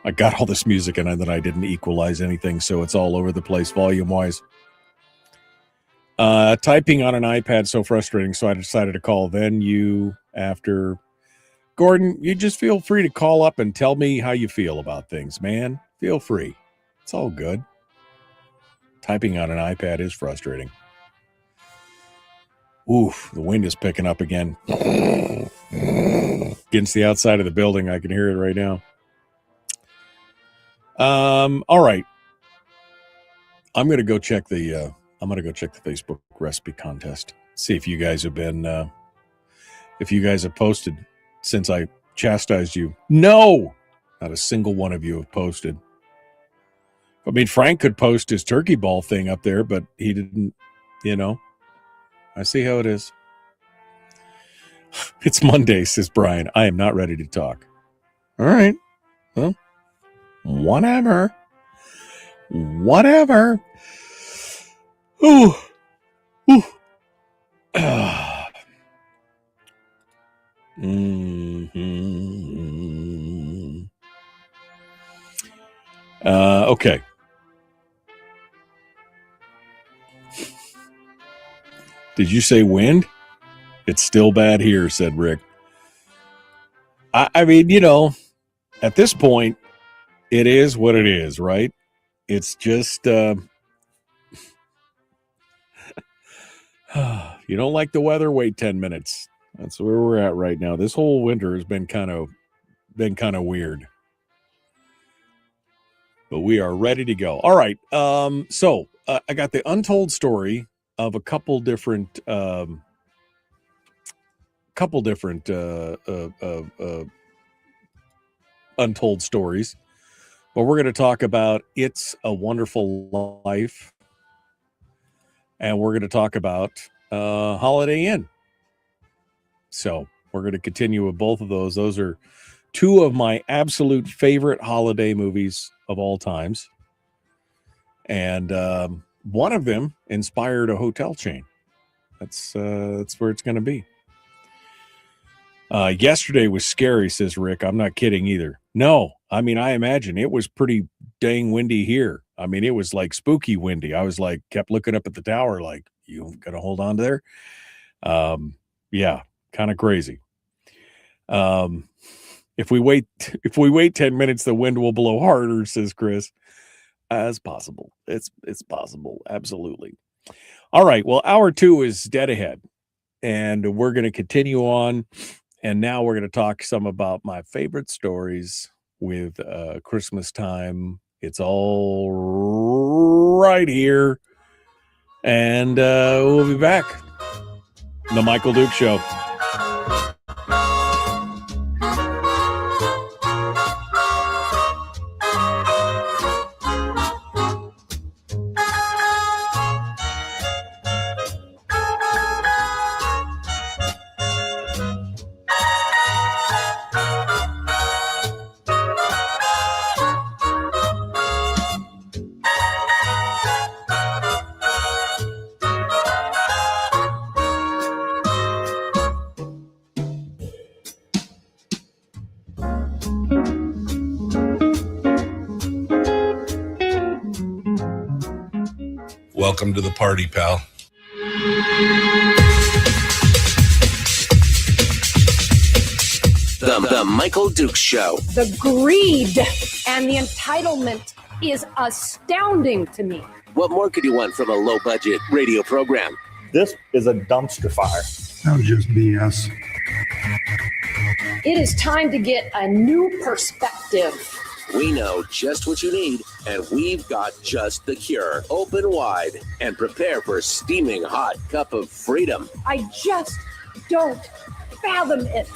I got all this music and then I didn't equalize anything, so it's all over the place volume-wise. Typing on an iPad so frustrating, so I decided to call. Then you, after Gordon, you just feel free to call up and tell me how you feel about things, man. Feel free. It's all good. Typing on an iPad is frustrating. Oof, the wind is picking up again. Against the outside of the building, I can hear it right now. All right. I'm gonna go check the Facebook recipe contest. See if you guys have been if you guys have posted since I chastised you. No, not a single one of you have posted. I mean, Frank could post his turkey ball thing up there, but he didn't, I see how it is. It's Monday, says Brian. I am not ready to talk. All right. Well, whatever. Ooh. Mm-hmm. Okay. Did you say wind? It's still bad here, said Rick. I mean, at this point, it is what it is, right? It's just, you don't like the weather, wait 10 minutes. That's where we're at right now. This whole winter has been kind of weird. But we are ready to go. All right. So I got the untold story of a couple different untold stories. But we're going to talk about It's a Wonderful Life. And we're going to talk about Holiday Inn. So we're going to continue with both of those. Those are two of my absolute favorite holiday movies of all times. And one of them inspired a hotel chain. That's where it's going to be. Yesterday was scary, says Rick. I'm not kidding either. No, I mean, I imagine it was pretty dang windy here. I mean, it was like spooky windy. I was like, kept looking up at the tower, like, you got to hold on to there. Yeah, kind of crazy. If we wait 10 minutes, the wind will blow harder, says Chris. It's possible. It's possible. Absolutely. All right. Well, hour 2 is dead ahead, and we're going to continue on. And now we're going to talk some about my favorite stories with Christmas time. It's all right here. And we'll be back. The Michael Duke Show. Welcome to the party, pal. The Michael Duke Show. The greed and the entitlement is astounding to me. What more could you want from a low-budget radio program? This is a dumpster fire. That was just BS. It is time to get a new perspective. We know just what you need, and we've got just the cure. Open wide and prepare for a steaming hot cup of freedom. I just don't fathom it.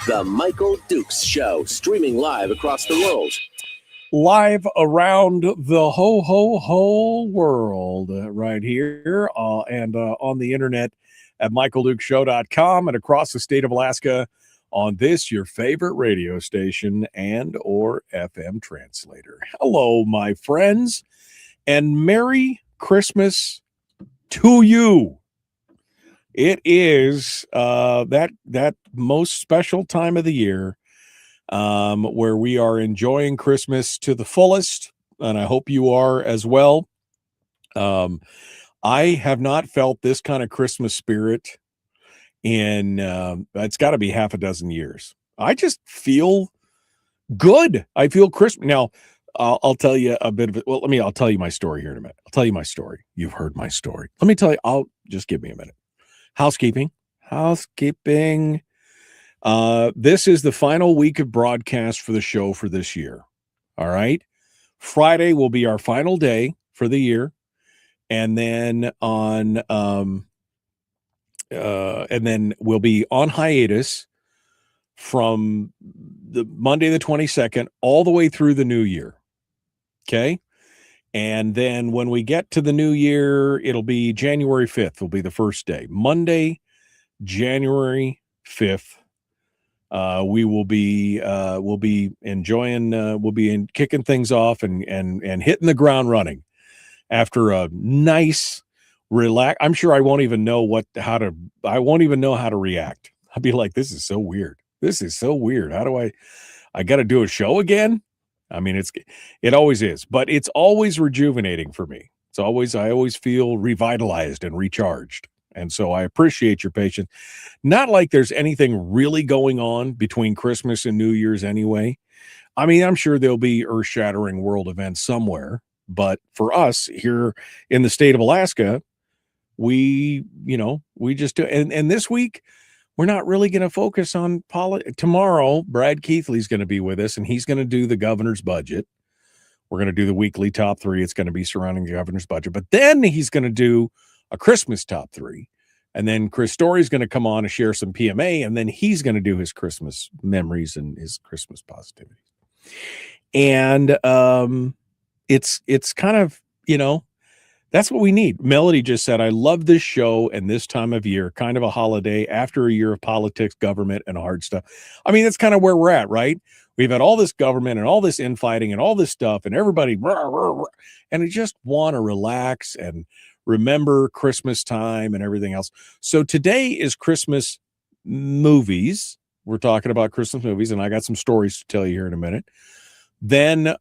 The Michael Dukes Show, streaming live across the world. Live around the whole world right here and on the internet at michaeldukeshow.com and across the state of Alaska on this, your favorite radio station and or FM translator. Hello, my friends, and Merry Christmas to you. It is that most special time of the year where we are enjoying Christmas to the fullest, and I hope you are as well. I have not felt this kind of Christmas spirit in it's got to be half a dozen years. I just feel good. I feel Christmas. Now, I'll tell you a bit of it. Well, I'll tell you my story here in a minute. I'll tell you my story. You've heard my story. Let me tell you. Just give me a minute. Housekeeping. This is the final week of broadcast for the show for this year. All right. Friday will be our final day for the year. And then and then we'll be on hiatus from the Monday, the 22nd, all the way through the new year. Okay. And then when we get to the new year, it'll be January 5th will be the first day. Monday, January 5th. We'll be enjoying, kicking things off and hitting the ground running after a nice relax. I'm sure I won't even know how to react. I'll be like, this is so weird. How do I got to do a show again? I mean, it always is, but it's always rejuvenating for me. I always feel revitalized and recharged. And so I appreciate your patience. Not like there's anything really going on between Christmas and New Year's anyway. I mean, I'm sure there'll be earth-shattering world events somewhere, but for us here in the state of Alaska, we just do. And this week, we're not really going to focus on tomorrow. Brad Keithley's going to be with us, and he's going to do the governor's budget. We're going to do the weekly top 3. It's going to be surrounding the governor's budget, but then he's going to do a Christmas top 3. And then Chris Story's going to come on and share some PMA, and then he's going to do his Christmas memories and his Christmas positivity. And it's kind of, that's what we need. Melody just said, I love this show and this time of year, kind of a holiday after a year of politics, government, and hard stuff. I mean, that's kind of where we're at, right? We've had all this government and all this infighting and all this stuff, and everybody, and I just want to relax and remember Christmas time and everything else. So today is Christmas movies. We're talking about Christmas movies, and I got some stories to tell you here in a minute. Then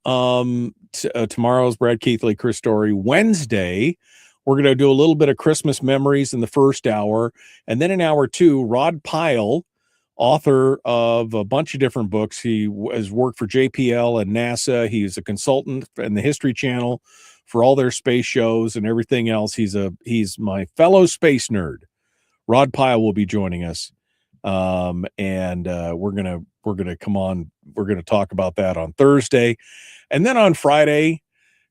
tomorrow's Brad Keithley, Chris Story. Wednesday, we're going to do a little bit of Christmas memories in the first hour. And then in hour 2, Rod Pyle, author of a bunch of different books. He has worked for JPL and NASA. He's a consultant in the History Channel for all their space shows and everything else. He's my fellow space nerd. Rod Pyle will be joining us. And we're gonna come on. We're gonna talk about that on Thursday, and then on Friday,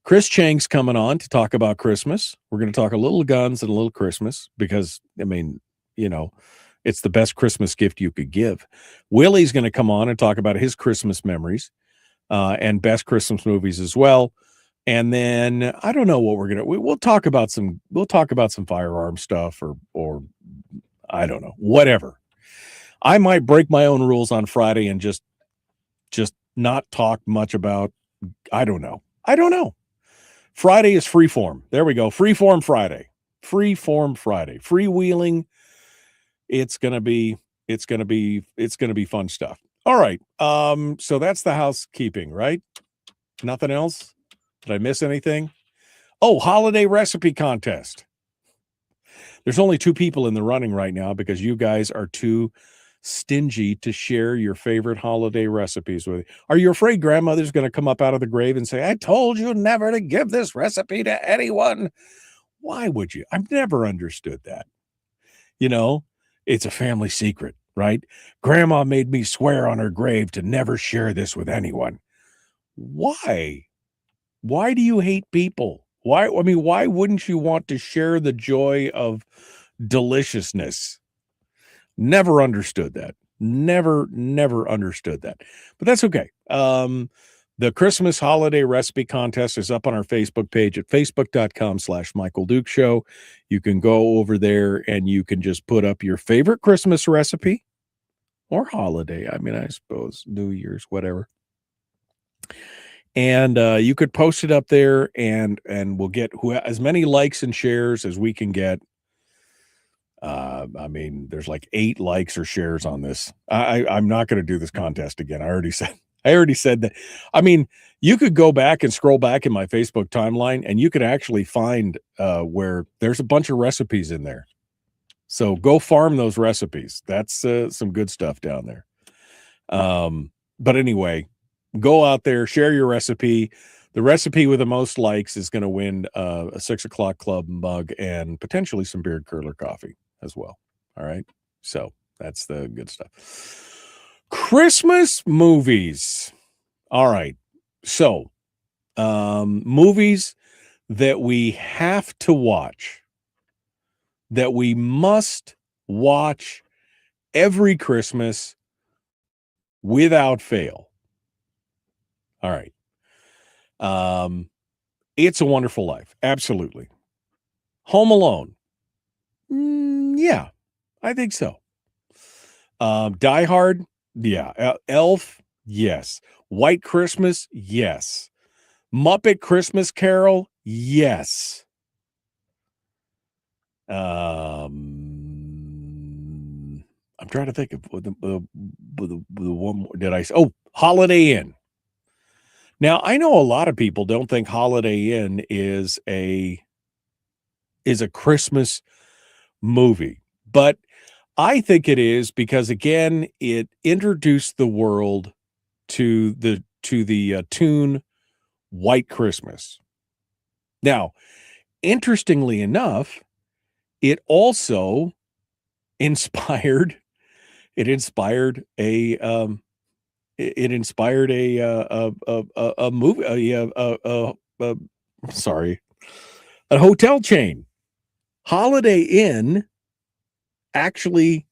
Chris Chang's coming on to talk about Christmas. We're gonna talk a little guns and a little Christmas because I mean, it's the best Christmas gift you could give. Willie's gonna come on and talk about his Christmas memories, and best Christmas movies as well. And then I don't know what we'll talk about some firearm stuff or I don't know, whatever. I might break my own rules on Friday and just not talk much about, I don't know. Friday is freeform. There we go. Freeform Friday. Freewheeling. It's going to be fun stuff. All right. So that's the housekeeping, right? Nothing else? Did I miss anything? Oh, holiday recipe contest. There's only 2 people in the running right now because you guys are too stingy to share your favorite holiday recipes with you. Are you afraid grandmother's going to come up out of the grave and say, I told you never to give this recipe to anyone? Why would you? I've never understood that. It's a family secret, right? Grandma made me swear on her grave to never share this with anyone. Why? Why do you hate people? Why wouldn't you want to share the joy of deliciousness? Never understood that. Never understood that. But that's okay. The Christmas holiday recipe contest is up on our Facebook page at facebook.com/Michael Duke Show. You can go over there and you can just put up your favorite Christmas recipe or holiday. I mean, I suppose New Year's, whatever. And you could post it up there and we'll get as many likes and shares as we can get. I mean, there's like 8 likes or shares on this. I'm not going to do this contest again. I already said that. I mean, you could go back and scroll back in my Facebook timeline and you could actually find where there's a bunch of recipes in there. So go farm those recipes. That's some good stuff down there. But anyway, go out there, share your recipe. The recipe with the most likes is going to win a 6 o'clock club mug and potentially some beard curler coffee as well. All right. So that's the good stuff. Christmas movies. All right. So movies that we have to watch, that we must watch every Christmas without fail. All right. It's a Wonderful Life. Absolutely. Home Alone. Yeah, I think so. Die Hard. Yeah. Elf. Yes. White Christmas. Yes. Muppet Christmas Carol. Yes. I'm trying to think of the one more. Did I say? Oh, Holiday Inn. Now, I know a lot of people don't think Holiday Inn is a Christmas movie, but I think it is because, again, it introduced the world to the tune White Christmas. Now, interestingly enough, it also inspired a movie, a hotel chain. Holiday Inn actually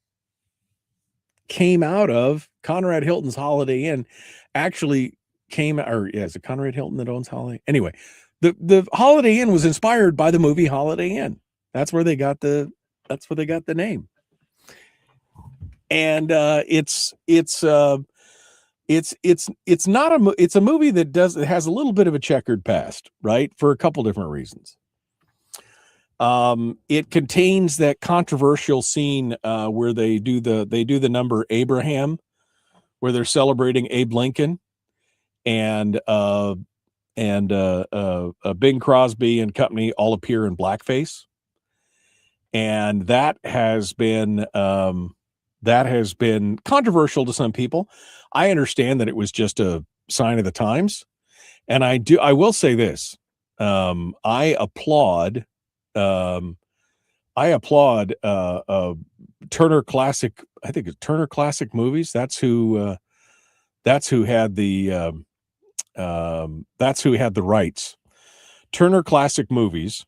came out of Conrad Hilton's Holiday Inn. Is it Conrad Hilton that owns Holiday? Anyway, the Holiday Inn was inspired by the movie Holiday Inn. That's where they got the name. And it's a movie that has a little bit of a checkered past, right? For a couple different reasons. It contains that controversial scene where they do the number Abraham, where they're celebrating Abe Lincoln, and Bing Crosby and company all appear in blackface, and that has been controversial to some people. I understand that it was just a sign of the times, and I will say this: I applaud Turner Classic. I think it's Turner Classic Movies. That's who had the rights. Turner Classic Movies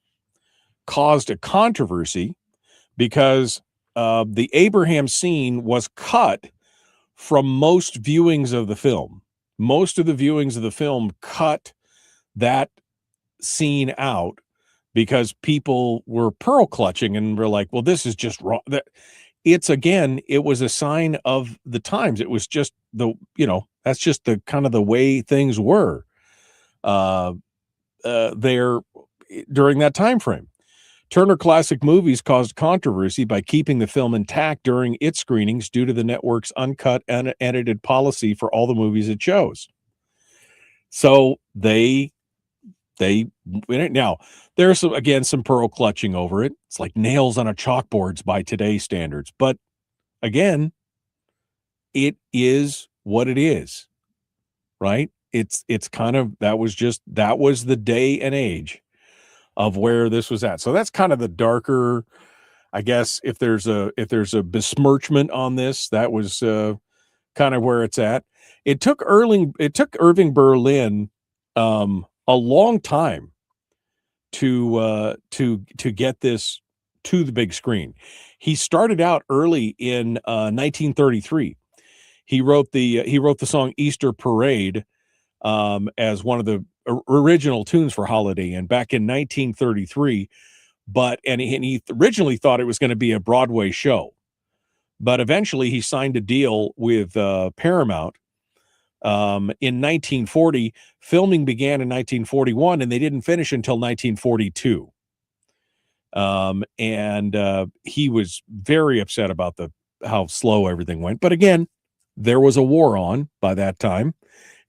caused a controversy because the Abraham scene was cut from most viewings of the film. Most of the viewings of the film cut that scene out because people were pearl clutching and were like, well, this is just wrong. It was a sign of the times. It was just that's just the kind of the way things were there during that time frame. Turner Classic Movies caused controversy by keeping the film intact during its screenings due to the network's uncut and edited policy for all the movies it shows. So now there's some pearl clutching over it. It's like nails on a chalkboard by today's standards. But again, it is what it is, right? It's kind of, that was the day and age of where this was at. So that's kind of the darker, I guess, if there's a besmirchment on this, that was kind of where it's at. It took Irving Berlin a long time to get this to the big screen. He started out early in 1933. He wrote the song Easter Parade as one of the original tunes for Holiday Inn back in 1933, and he originally thought it was going to be a Broadway show, but eventually he signed a deal with Paramount. In 1940, filming began in 1941, and they didn't finish until 1942. And he was very upset about how slow everything went. But again, there was a war on by that time,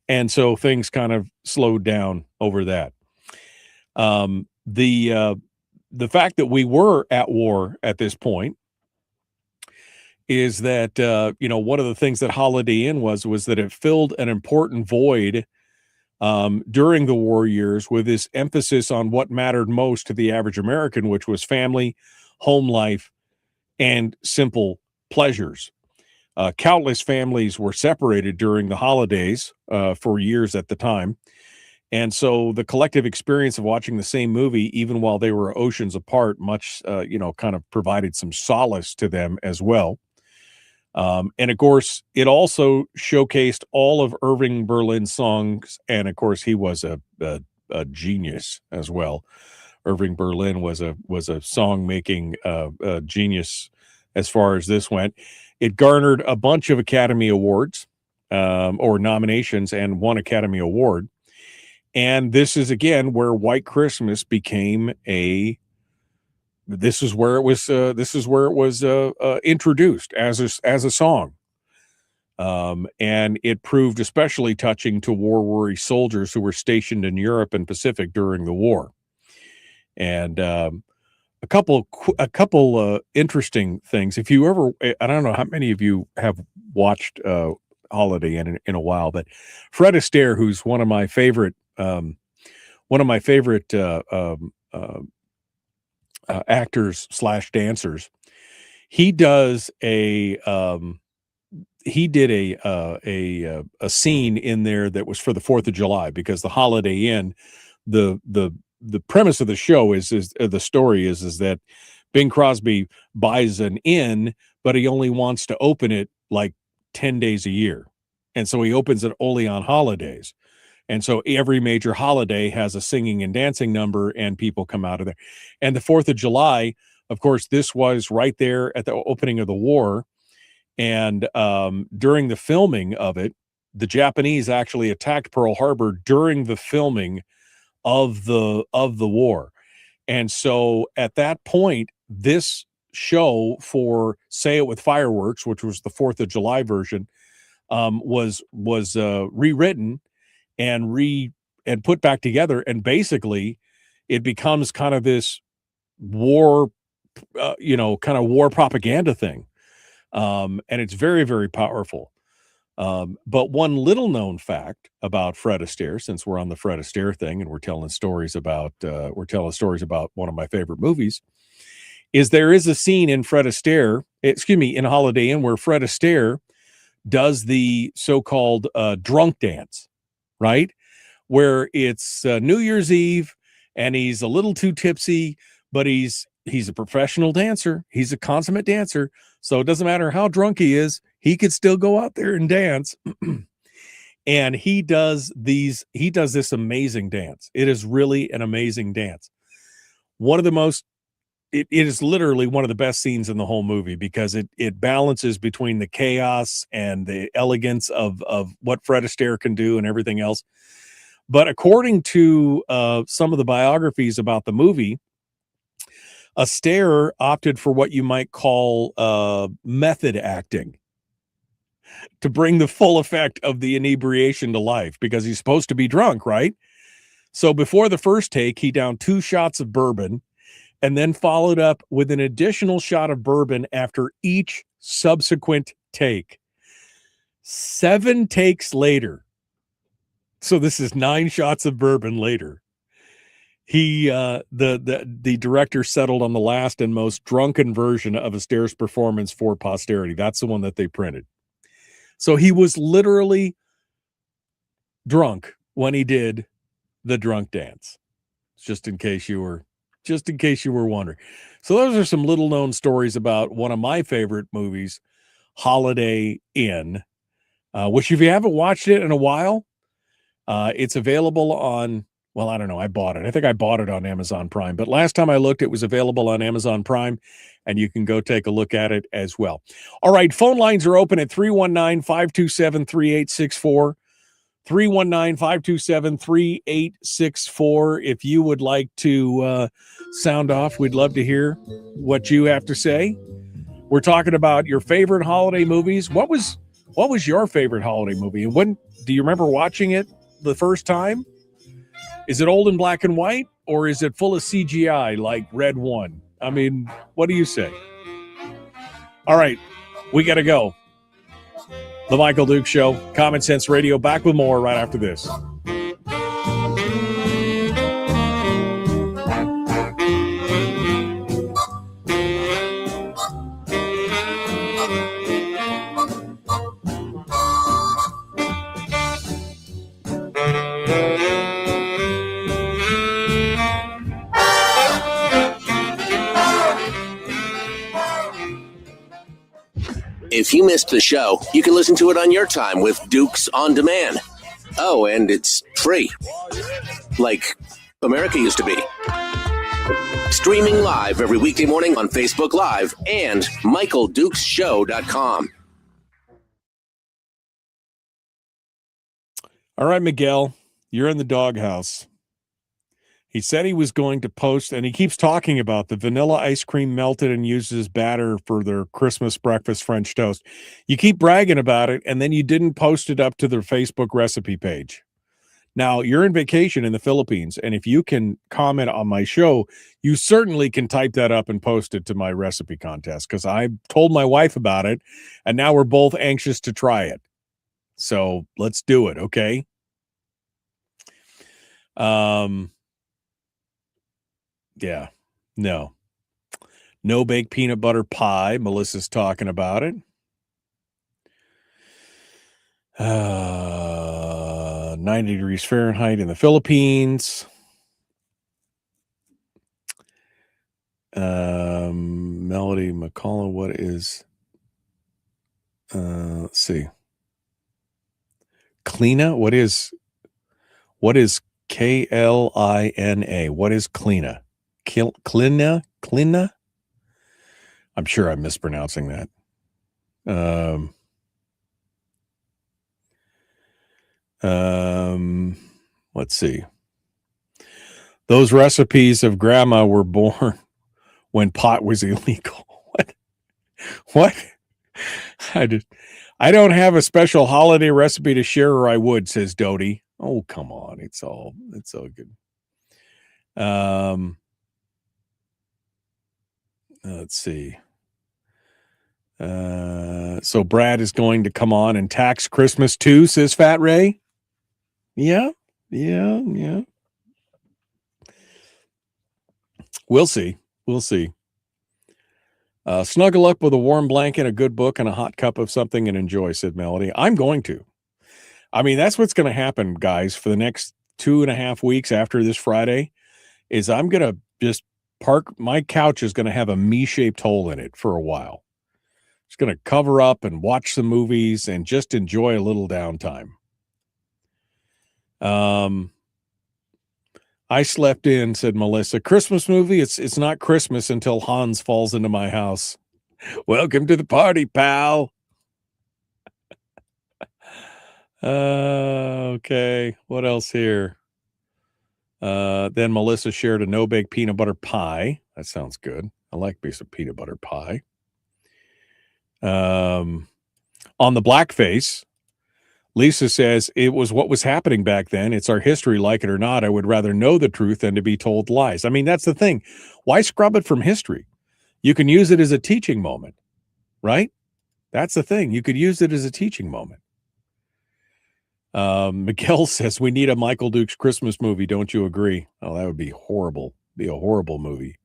and so things kind of slowed down over that. The fact that we were at war at this point is that one of the things that Holiday Inn was that it filled an important void during the war years with this emphasis on what mattered most to the average American, which was family, home life, and simple pleasures. Countless families were separated during the holidays for years at the time. And so the collective experience of watching the same movie, even while they were oceans apart, kind of provided some solace to them as well. And of course, it also showcased all of Irving Berlin's songs. And of course, he was a genius as well. Irving Berlin was a song making genius as far as this went. It garnered a bunch of Academy Awards or nominations and one Academy Award. And this is again where White Christmas became this is where it was introduced as a song. And it proved especially touching to war-weary soldiers who were stationed in Europe and Pacific during the war. And a couple interesting things. If you ever, I don't know how many of you have watched Holiday Inn in a while, but Fred Astaire, who's one of my favorite actors / dancers, he did a scene in there that was for the 4th of July, because the Holiday Inn, the premise of the show is the story is that Bing Crosby buys an inn, but he only wants to open it like 10 days a year. And so he opens it only on holidays. And so every major holiday has a singing and dancing number, and people come out of there. And the 4th of July, of course, this was right there at the opening of the war. And during the filming of it, the Japanese actually attacked Pearl Harbor during the filming of the war. And so at that point, this show for Say It With Fireworks, which was the 4th of July version, was rewritten and put back together, and basically it becomes kind of this war, kind of war propaganda thing, and it's very, very powerful. But one little known fact about Fred Astaire, since we're on the Fred Astaire thing and we're telling stories about one of my favorite movies, is there is a scene in in Holiday Inn, where Fred Astaire does the so-called drunk dance, right? Where it's New Year's Eve and he's a little too tipsy, but he's a professional dancer. He's a consummate dancer. So it doesn't matter how drunk he is, he could still go out there and dance. And he does this amazing dance. It is really an amazing dance. It is literally one of the best scenes in the whole movie, because it balances between the chaos and the elegance of what Fred Astaire can do and everything else. But according to some of the biographies about the movie, Astaire opted for what you might call method acting to bring the full effect of the inebriation to life, because he's supposed to be drunk, right? So before the first take, he downed 2 shots of bourbon and then followed up with an additional shot of bourbon after each subsequent take. 7 takes later, so this is 9 shots of bourbon later, he the director settled on the last and most drunken version of Astaire's performance for posterity. That's the one that they printed. So he was literally drunk when he did the drunk dance. Just in case you were wondering. So those are some little known stories about one of my favorite movies, Holiday Inn, which, if you haven't watched it in a while, it's available on, well, I don't know. I bought it. I think I bought it on Amazon Prime, but last time I looked, it was available on Amazon Prime, and you can go take a look at it as well. All right. Phone lines are open at 319-527-3864. 319-527-3864. If you would like to sound off, we'd love to hear what you have to say. We're talking about your favorite holiday movies. What was your favorite holiday movie? And when do you remember watching it the first time? Is it old in black and white, or is it full of CGI like Red One? I mean, what do you say? All right, we got to go. The Michael Dukes Show, Common Sense Radio, back with more right after this. If you missed the show, you can listen to it on your time with Dukes On Demand. Oh, and it's free. Like America used to be. Streaming live every weekday morning on Facebook Live and MichaelDukesShow.com. All right, Miguel, you're in the doghouse. He said he was going to post, and he keeps talking about the vanilla ice cream melted and used as batter for their Christmas breakfast French toast. You keep bragging about it, and then you didn't post it up to their Facebook recipe page. Now, you're in vacation in the Philippines, and if you can comment on my show, you certainly can type that up and post it to my recipe contest, because I told my wife about it, and now we're both anxious to try it. So let's do it, okay? Yeah, no baked peanut butter pie. Melissa's talking about it. 90 degrees Fahrenheit in the Philippines. Melody McCullough, what is, let's see. Klina, what is Klina? What is Klina? Klina? I'm sure I'm mispronouncing that. Let's see. Those recipes of grandma were born when pot was illegal. What? I don't have a special holiday recipe to share, or I would, says Dodie. Oh, come on. It's all good. Let's see. So Brad is going to come on and tax Christmas too, says Fat Ray. Yeah. We'll see. Snuggle up with a warm blanket, a good book, and a hot cup of something and enjoy, said Melody. I'm going to. I mean, that's what's going to happen, guys, for the next 2.5 weeks after this Friday, is I'm going to just park. My couch is going to have a me-shaped hole in it for a while. Just going to cover up and watch some movies and just enjoy a little downtime. I slept in, said Melissa. Christmas movie? It's not Christmas until Hans falls into my house. Welcome to the party, pal. Okay. What else here? Then Melissa shared a no-bake peanut butter pie. That sounds good. I like piece of peanut butter pie. On the blackface, Lisa says, it was what was happening back then. It's our history, like it or not. I would rather know the truth than to be told lies. I mean, that's the thing. Why scrub it from history? You can use it as a teaching moment, right? That's the thing. You could use it as a teaching moment. Miguel says, we need a Michael Dukes Christmas movie. Don't you agree? Oh, that would be horrible. Be a horrible movie.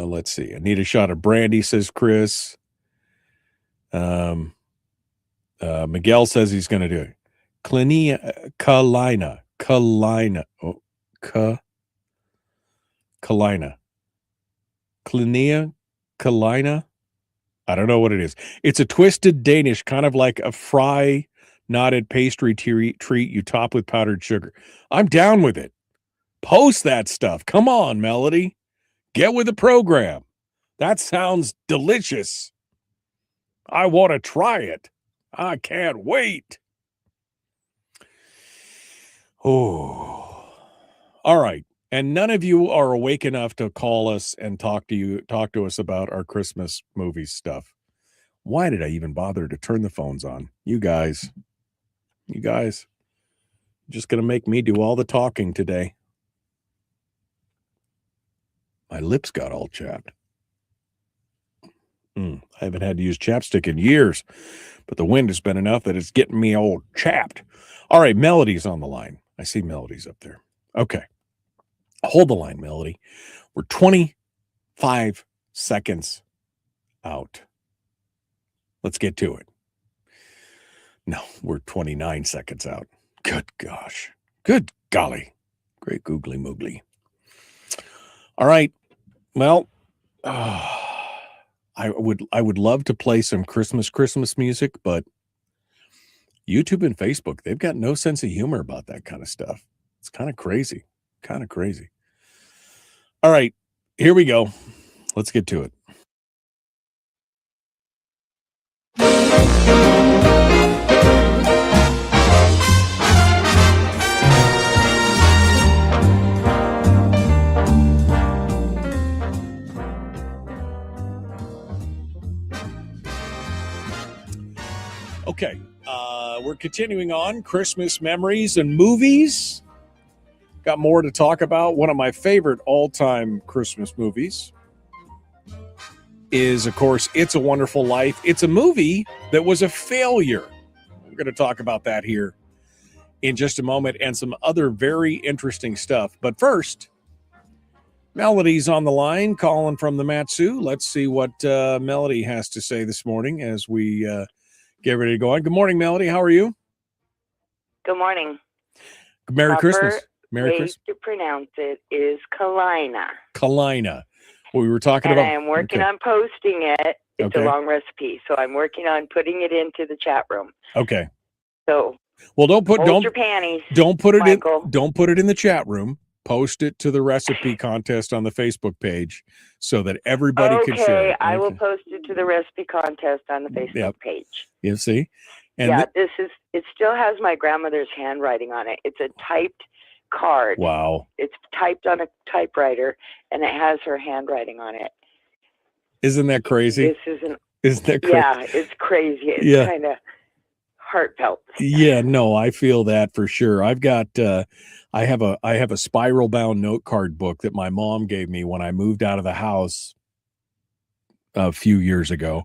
Let's see. I need a shot of brandy, says Chris. Miguel says he's going to do it. Kalina. Oh, Kalina. Klinia Kalina. I don't know what it is. It's a twisted Danish, kind of like a fry knotted pastry treat you top with powdered sugar. I'm down with it. Post that stuff. Come on, Melody. Get with the program. That sounds delicious. I want to try it. I can't wait. Oh, all right. And none of you are awake enough to call us and talk to us about our Christmas movie stuff. Why did I even bother to turn the phones on? You guys, just going to make me do all the talking today. My lips got all chapped. I haven't had to use chapstick in years, but the wind has been enough that it's getting me all chapped. All right, Melody's on the line. I see Melody's up there. Okay. Hold the line, Melody. We're 25 seconds out. Let's get to it. No, we're 29 seconds out. Good gosh. Good golly. Great googly moogly. All right. Well, I would love to play some Christmas music, but YouTube and Facebook, they've got no sense of humor about that kind of stuff. It's kind of crazy. All right, here we go. Let's get to it. Okay, we're continuing on Christmas memories and movies. Got more to talk about. One of my favorite all-time Christmas movies is, of course, It's a Wonderful Life. It's a movie that was a failure. We're going to talk about that here in just a moment and some other very interesting stuff. But first, Melody's on the line, calling from the Matsu. Let's see what Melody has to say this morning as we get ready to go on. Good morning, Melody. How are you? Good morning. Merry Christmas. Merry way Christmas. to pronounce it is Kalina. Kalina. Well, we were talking and about. I am working on posting it. It's Okay. a long recipe, so I'm working on putting it into the chat room. Okay. So Well, don't hold your panties. put it Michael. in. Don't put it in the chat room. Post it to the recipe contest on the Facebook page so that everybody can share Okay, it. I will Okay. post it to the recipe contest on the Facebook Yep. page. You see, And yeah, it still has my grandmother's handwriting on it. It's a typed card. wow. It's typed on a typewriter, and it has her handwriting on it. Isn't that crazy? This isn't. Isn't that crazy? Yeah, it's crazy. It's Yeah. kind of heartfelt. Yeah, no, I feel that for sure. I've got I have a spiral bound note card book that my mom gave me when I moved out of the house a few years ago.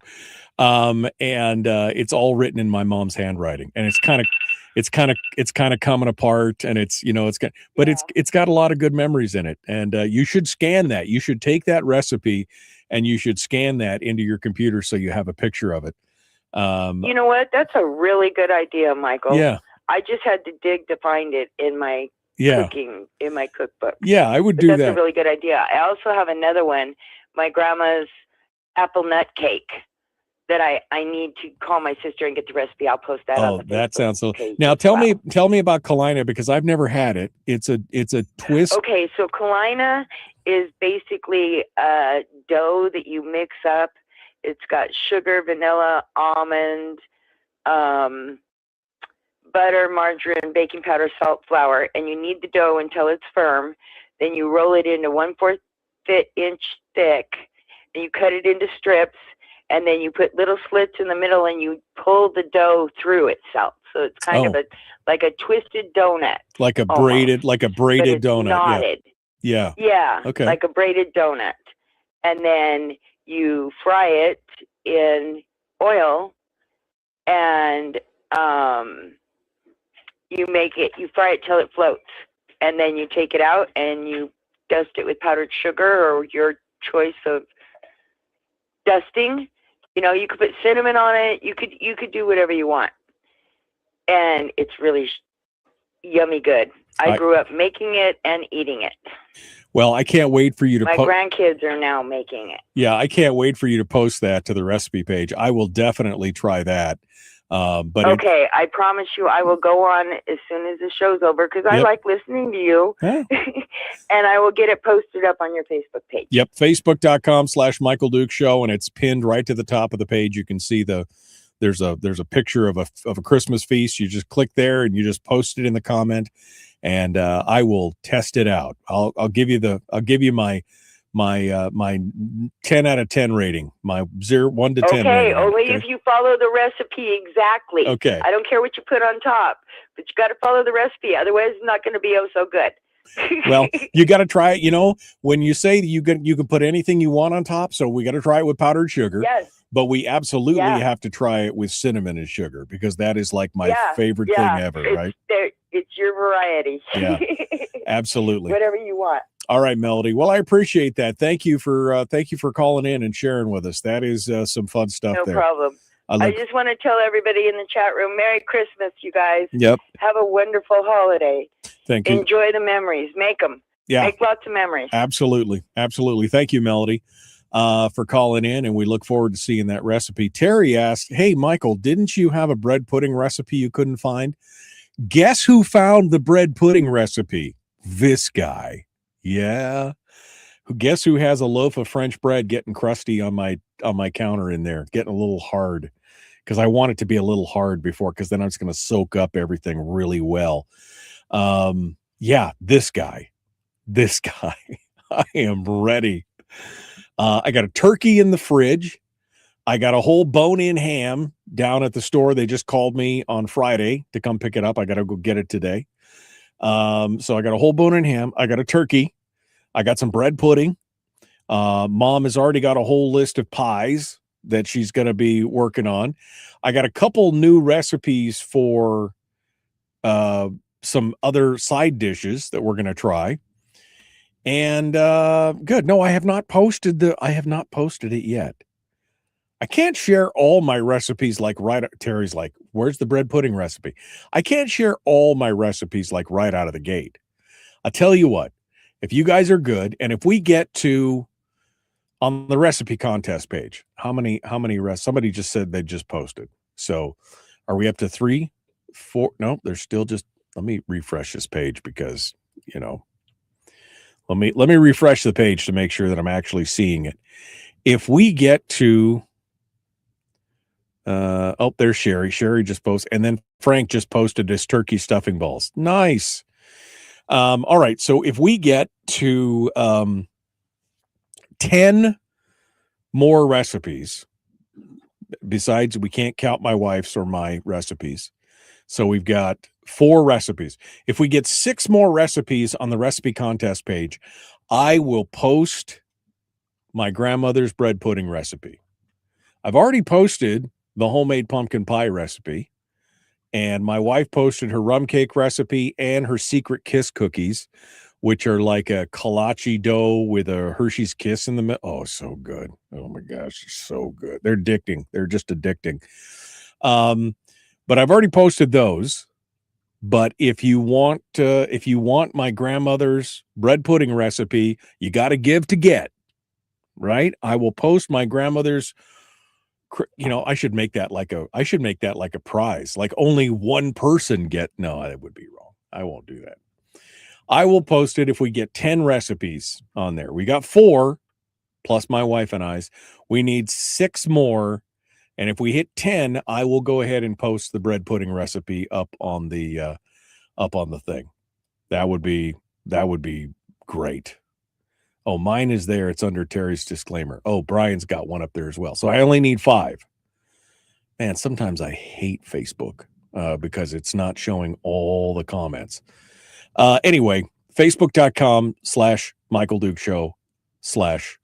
And it's all written in my mom's handwriting, and it's kind of coming apart, and it's, you know, but it's got a lot of good memories in it. And you should scan that. You should take that recipe and you should scan that into your computer so you have a picture of it. You know what? That's a really good idea, Michael. Yeah. I just had to dig to find it in my cooking, in my cookbook. Yeah, I would But do that's that. a really good idea. I also have another one, my grandma's apple nut cake, that I need to call my sister and get the recipe. I'll post that on Oh, the that Facebook sounds so. page Now as tell well. me about Kalina, because I've never had it. It's a twist. Okay, so Kalina is basically a dough that you mix up. It's got sugar, vanilla, almond, butter, margarine, baking powder, salt, flour, and you knead the dough until it's firm. Then you roll it into 1/4 inch thick, and you cut it into strips, and then you put little slits in the middle, and you pull the dough through itself. So it's kind of like a twisted donut. Like a almost, braided but it's donut. knotted. Yeah. Yeah, Okay. like a braided donut. And then you fry it in oil, and you fry it till it floats. And then you take it out and you dust it with powdered sugar or your choice of dusting. You know, you could put cinnamon on it. You could do whatever you want. And it's really yummy good. I grew up making it and eating it. Well, I can't wait for you to My grandkids are now making it. Yeah, I can't wait for you to post that to the recipe page. I will definitely try that. But okay, I promise you I will go on as soon as the show's over, because I like listening to you. Huh? And I will get it posted up on your Facebook page. Yep, facebook.com/Michael Duke Show, and it's pinned right to the top of the page. You can see there's a picture of a Christmas feast. You just click there and you just post it in the comment, and I will test it out. I'll give you my 10 out of 10 rating, my 1 to 10 Okay, rating. only if you follow the recipe exactly. Okay. I don't care what you put on top, but you got to follow the recipe. Otherwise, it's not going to be so good. Well, you got to try it. You know, when you say you can put anything you want on top, so we got to try it with powdered sugar. Yes. But we absolutely have to try it with cinnamon and sugar, because that is like my favorite thing ever, right? It's your variety. Yeah, absolutely. Whatever you want. All right, Melody. Well, I appreciate that. Thank you for calling in and sharing with us. That is some fun stuff No there. problem. I just want to tell everybody in the chat room, Merry Christmas, you guys. Yep. Have a wonderful holiday. Thank you. Enjoy the memories. Make them. Yeah. Make lots of memories. Absolutely. Absolutely. Thank you, Melody, for calling in, and we look forward to seeing that recipe. Terry asked, hey, Michael, didn't you have a bread pudding recipe you couldn't find? Guess who found the bread pudding recipe? This guy. Yeah. Guess who has a loaf of French bread getting crusty on my counter in there, getting a little hard, because I want it to be a little hard before, because then I'm just going to soak up everything really well. Yeah, this guy. I am ready. I got a turkey in the fridge. I got a whole bone-in ham down at the store. They just called me on Friday to come pick it up. I got to go get it today. So I got a whole bone-in ham. I got a turkey. I got some bread pudding. Mom has already got a whole list of pies that she's going to be working on. I got a couple new recipes for some other side dishes that we're going to try. And good. No, I have not posted it yet. I can't share all my recipes Terry's like, where's the bread pudding recipe? I can't share all my recipes like right out of the gate. I'll tell you what, if you guys are good, and if we get to on the recipe contest page, how many somebody just said they just posted. So are we up to 3, 4? No, there's still just, let me refresh this page, because, you know, let me refresh the page to make sure that I'm actually seeing it. If we get to There's Sherry. Sherry just posted, and then Frank just posted his turkey stuffing balls. Nice. All right. So if we get to 10 more recipes, besides we can't count my wife's or my recipes. So we've got 4 recipes. If we get 6 more recipes on the recipe contest page, I will post my grandmother's bread pudding recipe. I've already posted the homemade pumpkin pie recipe, and my wife posted her rum cake recipe and her secret kiss cookies, which are like a kolache dough with a Hershey's Kiss in the middle. Oh, so good. Oh my gosh, so good. They're addicting. They're just addicting. But I've already posted those. But if you want my grandmother's bread pudding recipe, you got to give to get, right? I will post my grandmother's. I should make that like a prize. Like only one person get. No, that would be wrong. I won't do that. I will post it if we get 10 recipes on there. We got 4 plus my wife and I's. We need 6 more. And if we hit 10, I will go ahead and post the bread pudding recipe up on the thing. That would be great. Oh, mine is there. It's under Terry's disclaimer. Oh, Brian's got one up there as well. So I only need 5. Man, sometimes I hate Facebook because it's not showing all the comments. Anyway, facebook.com/Michael Duke Show /live.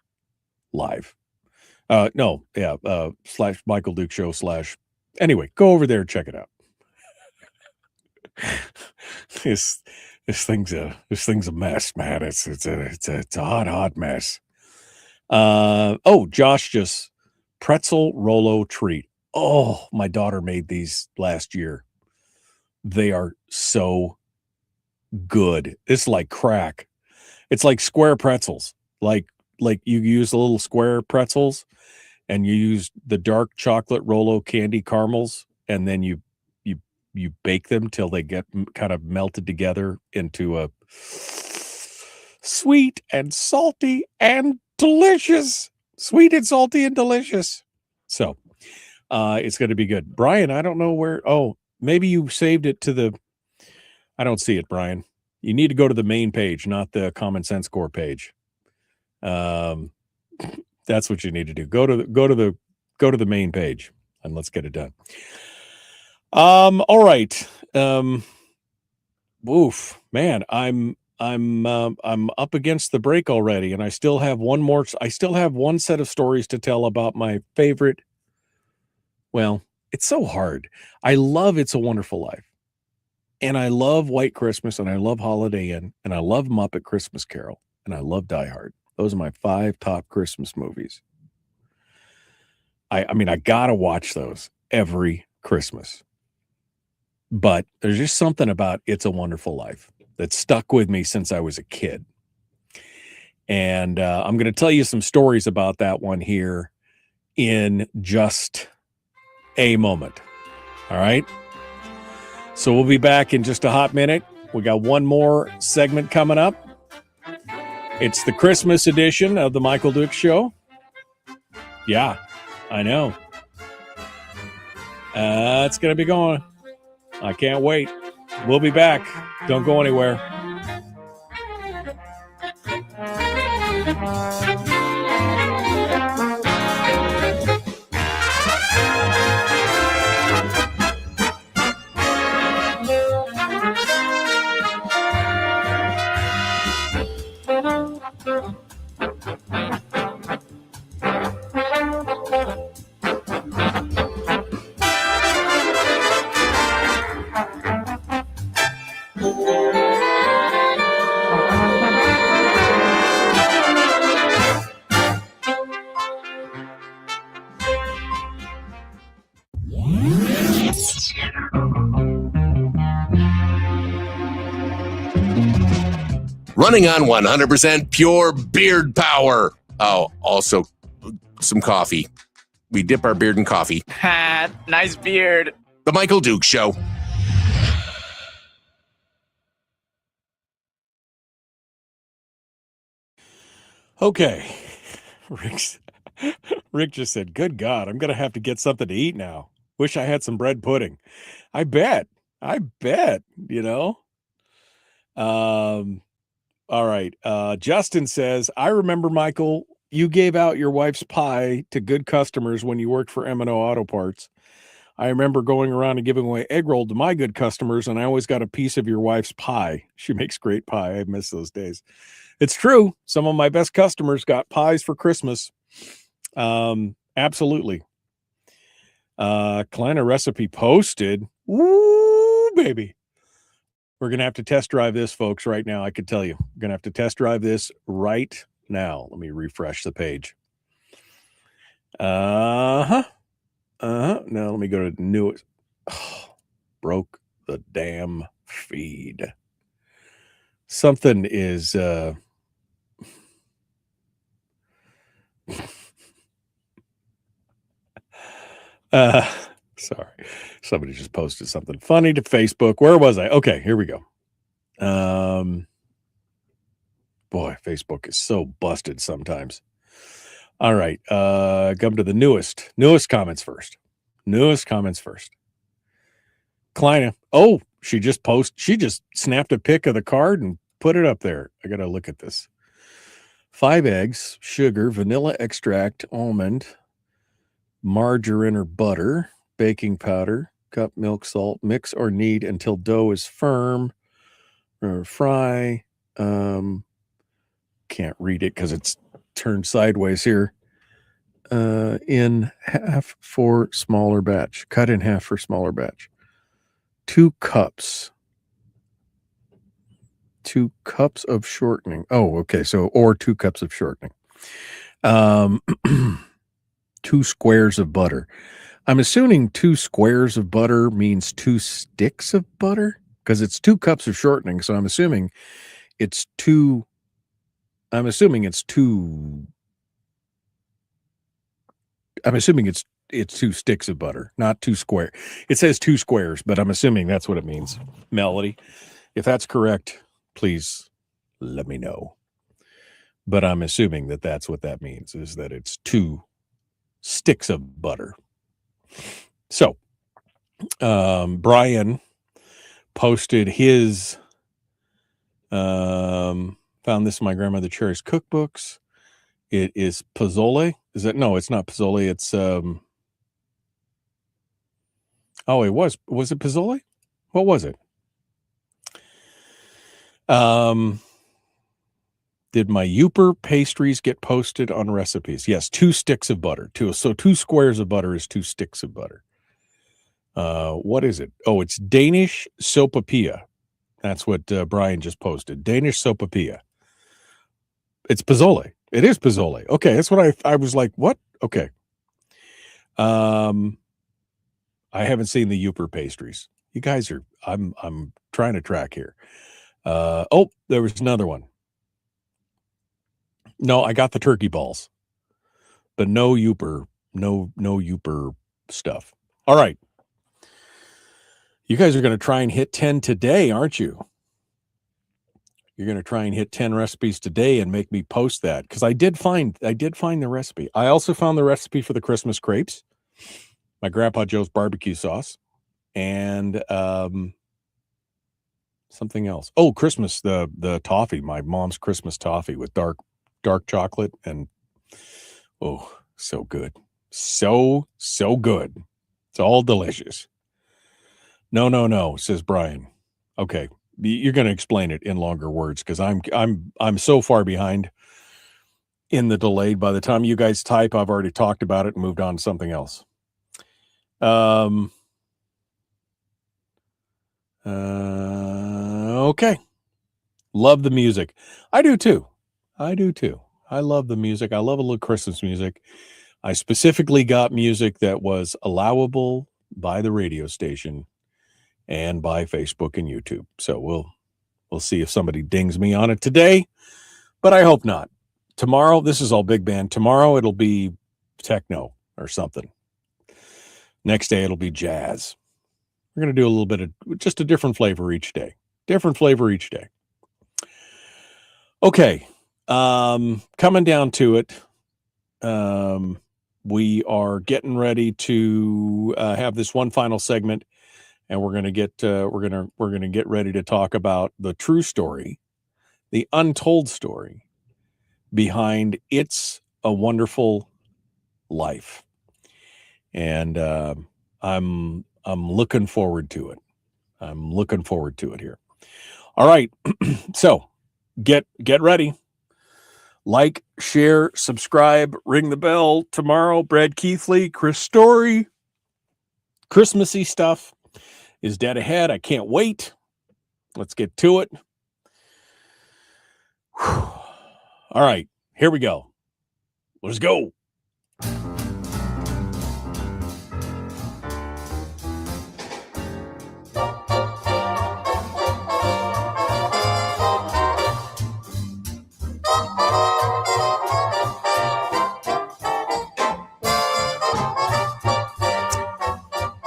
/Michael Duke Show / anyway, go over there and check it out. This thing's a mess, man. It's a hot mess. Josh just pretzel Rolo treat. Oh, my daughter made these last year. They are so good. It's like crack. It's like square pretzels. Like you use the little square pretzels and you use the dark chocolate Rolo candy caramels, and then you bake them till they get kind of melted together into a sweet and salty and delicious. Sweet and salty and delicious. So it's going to be good. Brian, I don't know where. Oh, maybe you saved it to the. I don't see it, Brian. You need to go to the main page, not the Common Sense Core page. That's what you need to do. Go to the main page and let's get it done. All right. Oof, man, I'm up against the break already, and I still have one set of stories to tell about my favorite. Well, it's so hard. I love It's a Wonderful Life, and I love White Christmas, and I love Holiday Inn, and I love Muppet Christmas Carol, and I love Die Hard. Those are my 5 top Christmas movies. I mean, I gotta watch those every Christmas. But there's just something about It's a Wonderful Life that stuck with me since I was a kid. And I'm going to tell you some stories about that one here in just a moment. All right. So we'll be back in just a hot minute. We got one more segment coming up. It's the Christmas edition of the Michael Duke Show. Yeah, I know. It's going to be going. I can't wait. We'll be back. Don't go anywhere. Running on 100% pure beard power. Oh, also some coffee. We dip our beard in coffee. Nice beard. The Michael Duke Show. Okay. Rick just said, good God, I'm going to have to get something to eat now. Wish I had some bread pudding. I bet, you know. All right. Justin says, I remember, Michael, you gave out your wife's pie to good customers when you worked for M&O Auto Parts. I remember going around and giving away egg roll to my good customers, and I always got a piece of your wife's pie. She makes great pie. I miss those days. It's true. Some of my best customers got pies for Christmas. Absolutely. Kleiner recipe posted. Woo, baby. We're going to have to test drive this, folks, right now. I could tell you. We're going to have to test drive this right now. Let me refresh the page. Now let me go to newest. Oh, broke the damn feed. Something is sorry. Somebody just posted something funny to Facebook. Where was I? Okay, here we go. Boy, Facebook is so busted sometimes. All right. Come to the newest comments first. Kleina. Oh, she just snapped a pic of the card and put it up there. I got to look at this. 5 eggs, sugar, vanilla extract, almond, margarine or butter, baking powder, cup, milk, salt, mix or knead until dough is firm, or fry. Can't read it because it's turned sideways here. In half for smaller batch. Cut in half for smaller batch. 2 cups. 2 cups of shortening. Oh, okay. So, or 2 cups of shortening. 2 squares of butter. I'm assuming 2 squares of butter means 2 sticks of butter because it's 2 cups of shortening. So I'm assuming it's 2 sticks of butter, not 2 square. It says 2 squares, but I'm assuming that's what it means. Melody, if that's correct, please let me know. But I'm assuming that that's what that means, is that it's 2 sticks of butter. So, Brian posted his, found this in my grandmother Cherry's cookbooks. It is pozole. Is that? No, it's not pozole. It's, oh, it was it pozole? What was it? Did my Youper pastries get posted on recipes? Yes, 2 sticks of butter. 2 squares of butter is 2 sticks of butter. What is it? Oh, it's Danish sopapilla. That's what Brian just posted. Danish sopapilla. It's pozole. It is pozole. Okay, that's what I was like, what? Okay. I haven't seen the Youper pastries. You guys are, I'm trying to track here. Oh, there was another one. No, I got the turkey balls, but no Youper stuff. All right. You guys are going to try and hit 10 today, aren't you? You're going to try and hit 10 recipes today and make me post that, because I did find the recipe. I also found the recipe for the Christmas crepes, my Grandpa Joe's barbecue sauce, and something else. Oh, Christmas, the toffee, my mom's Christmas toffee with dark chocolate, and oh, so good. So good. It's all delicious. No, says Brian. Okay. You're going to explain it in longer words, because I'm so far behind in the delay. By the time you guys type, I've already talked about it and moved on to something else. Okay. Love the music. I do too. I love the music. I love a little Christmas music. I specifically got music that was allowable by the radio station and by Facebook and YouTube. So we'll see if somebody dings me on it today, but I hope not. Tomorrow, this is all big band. Tomorrow it'll be techno or something. Next day it'll be jazz. We're going to do a little bit of just a different flavor each day. Okay. Coming down to it. we are getting ready to have this one final segment, and we're going to get ready to talk about the true story, the untold story behind It's a Wonderful Life. And I'm looking forward to it. I'm looking forward to it here. All right. So get ready. Like, share, subscribe, ring the bell. Tomorrow, Brad Keithley, Chris Story, Christmassy stuff is dead ahead. I can't wait. Let's get to it. Whew. All right, here we go. Let's go.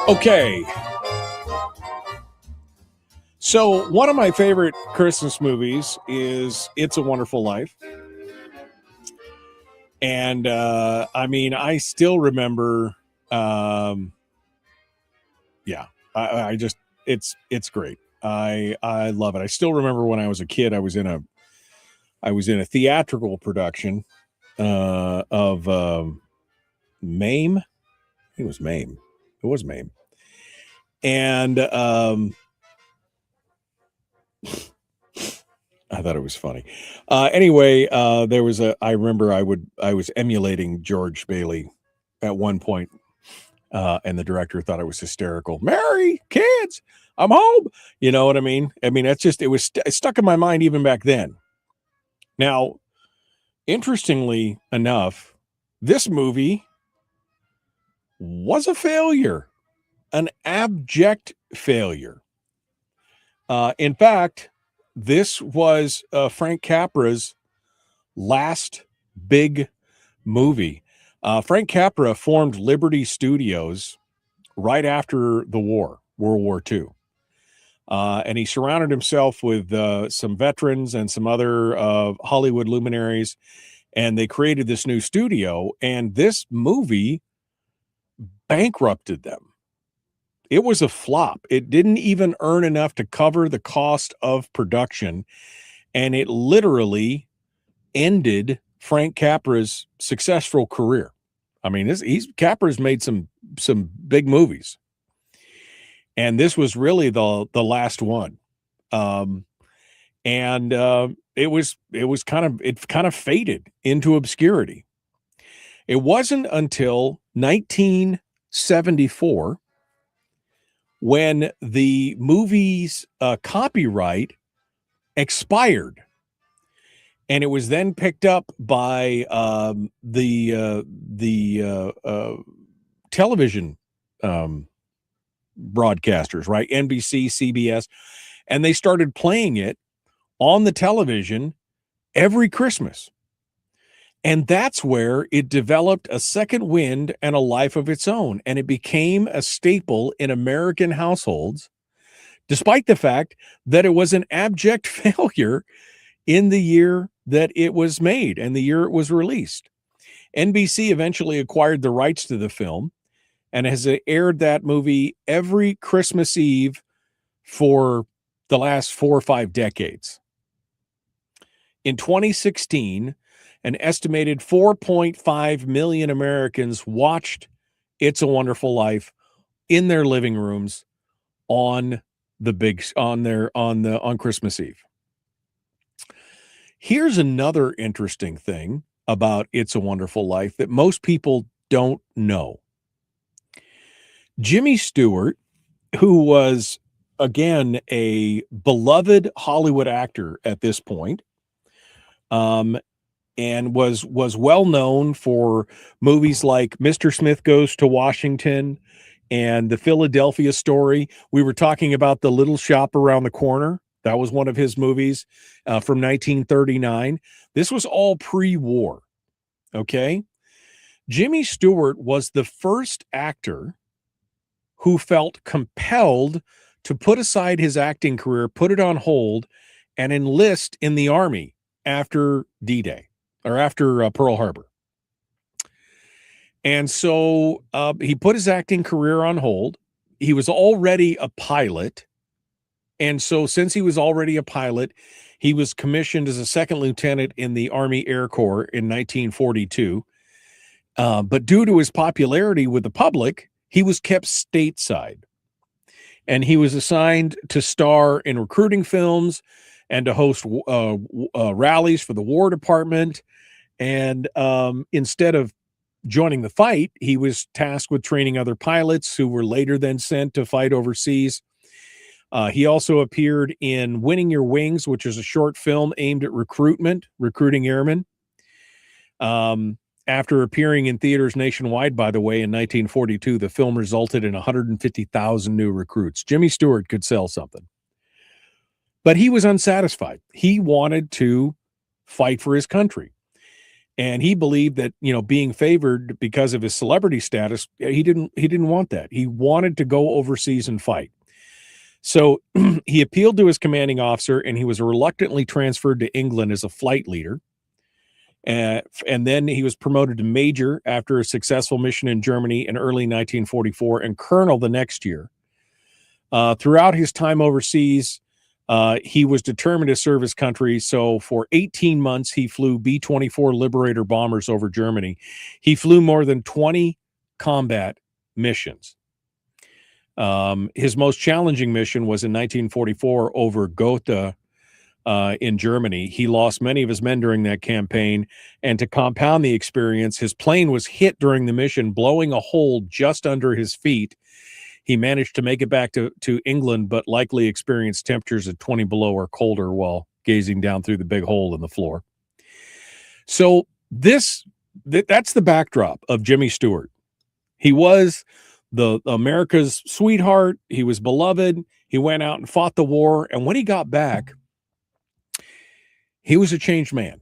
Okay. So one of my favorite Christmas movies is It's a Wonderful Life. And I mean, I still remember I just it's great. I love it. I still remember when I was a kid, I was in a theatrical production of Mame. I think it was Mame. It was Mame. And I thought it was funny. Anyway, I remember I was emulating George Bailey at one point, and the director thought I was hysterical. Mary, kids, I'm home. You know what I mean? I mean, that's just, it stuck in my mind even back then. Now, interestingly enough, this movie was a failure, an abject failure. In fact, this was Frank Capra's last big movie. Frank Capra formed Liberty Studios right after the war, World War II. And he surrounded himself with some veterans and some other Hollywood luminaries, and they created this new studio, and this movie bankrupted them. It was a flop. It didn't even earn enough to cover the cost of production, and it literally ended Frank Capra's successful career. I mean, Capra's made some big movies, and this was really the last one. It kind of faded into obscurity. It wasn't until 1974 when the movie's copyright expired, and it was then picked up by the television broadcasters, right? NBC, CBS, and they started playing it on the television every Christmas. And that's where it developed a second wind and a life of its own. And it became a staple in American households, despite the fact that it was an abject failure in the year that it was made and the year it was released. NBC eventually acquired the rights to the film and has aired that movie every Christmas Eve for the last 4 or 5 decades. In 2016, an estimated 4.5 million Americans watched It's a Wonderful Life in their living rooms on Christmas Eve. Here's another interesting thing about It's a Wonderful Life that most people don't know. Jimmy Stewart, who was, again, a beloved Hollywood actor at this point, and was well known for movies like Mr. Smith Goes to Washington and The Philadelphia Story. We were talking about The Little Shop Around the Corner. That was one of his movies from 1939. This was all pre-war, okay? Jimmy Stewart was the first actor who felt compelled to put aside his acting career, put it on hold, and enlist in the Army after D-Day. Or after Pearl Harbor. And so he put his acting career on hold. He was already a pilot. And so since he was already a pilot, he was commissioned as a second lieutenant in the Army Air Corps in 1942. But due to his popularity with the public, he was kept stateside. And he was assigned to star in recruiting films and to host rallies for the War Department. And instead of joining the fight, he was tasked with training other pilots who were later then sent to fight overseas. He also appeared in Winning Your Wings, which is a short film aimed at recruiting airmen. After appearing in theaters nationwide, by the way, in 1942, the film resulted in 150,000 new recruits. Jimmy Stewart could sell something. But he was unsatisfied. He wanted to fight for his country. And he believed that, being favored because of his celebrity status, he didn't want that. He wanted to go overseas and fight. So he appealed to his commanding officer, and he was reluctantly transferred to England as a flight leader. And then he was promoted to major after a successful mission in Germany in early 1944 and colonel the next year. Throughout his time overseas, he was determined to serve his country. So for 18 months, he flew B-24 Liberator bombers over Germany. He flew more than 20 combat missions. His most challenging mission was in 1944 over Gotha in Germany. He lost many of his men during that campaign. And to compound the experience, his plane was hit during the mission, blowing a hole just under his feet. He managed to make it back to England, but likely experienced temperatures at 20 below or colder while gazing down through the big hole in the floor. So that's the backdrop of Jimmy Stewart. He was the America's sweetheart. He was beloved. He went out and fought the war. And when he got back, he was a changed man.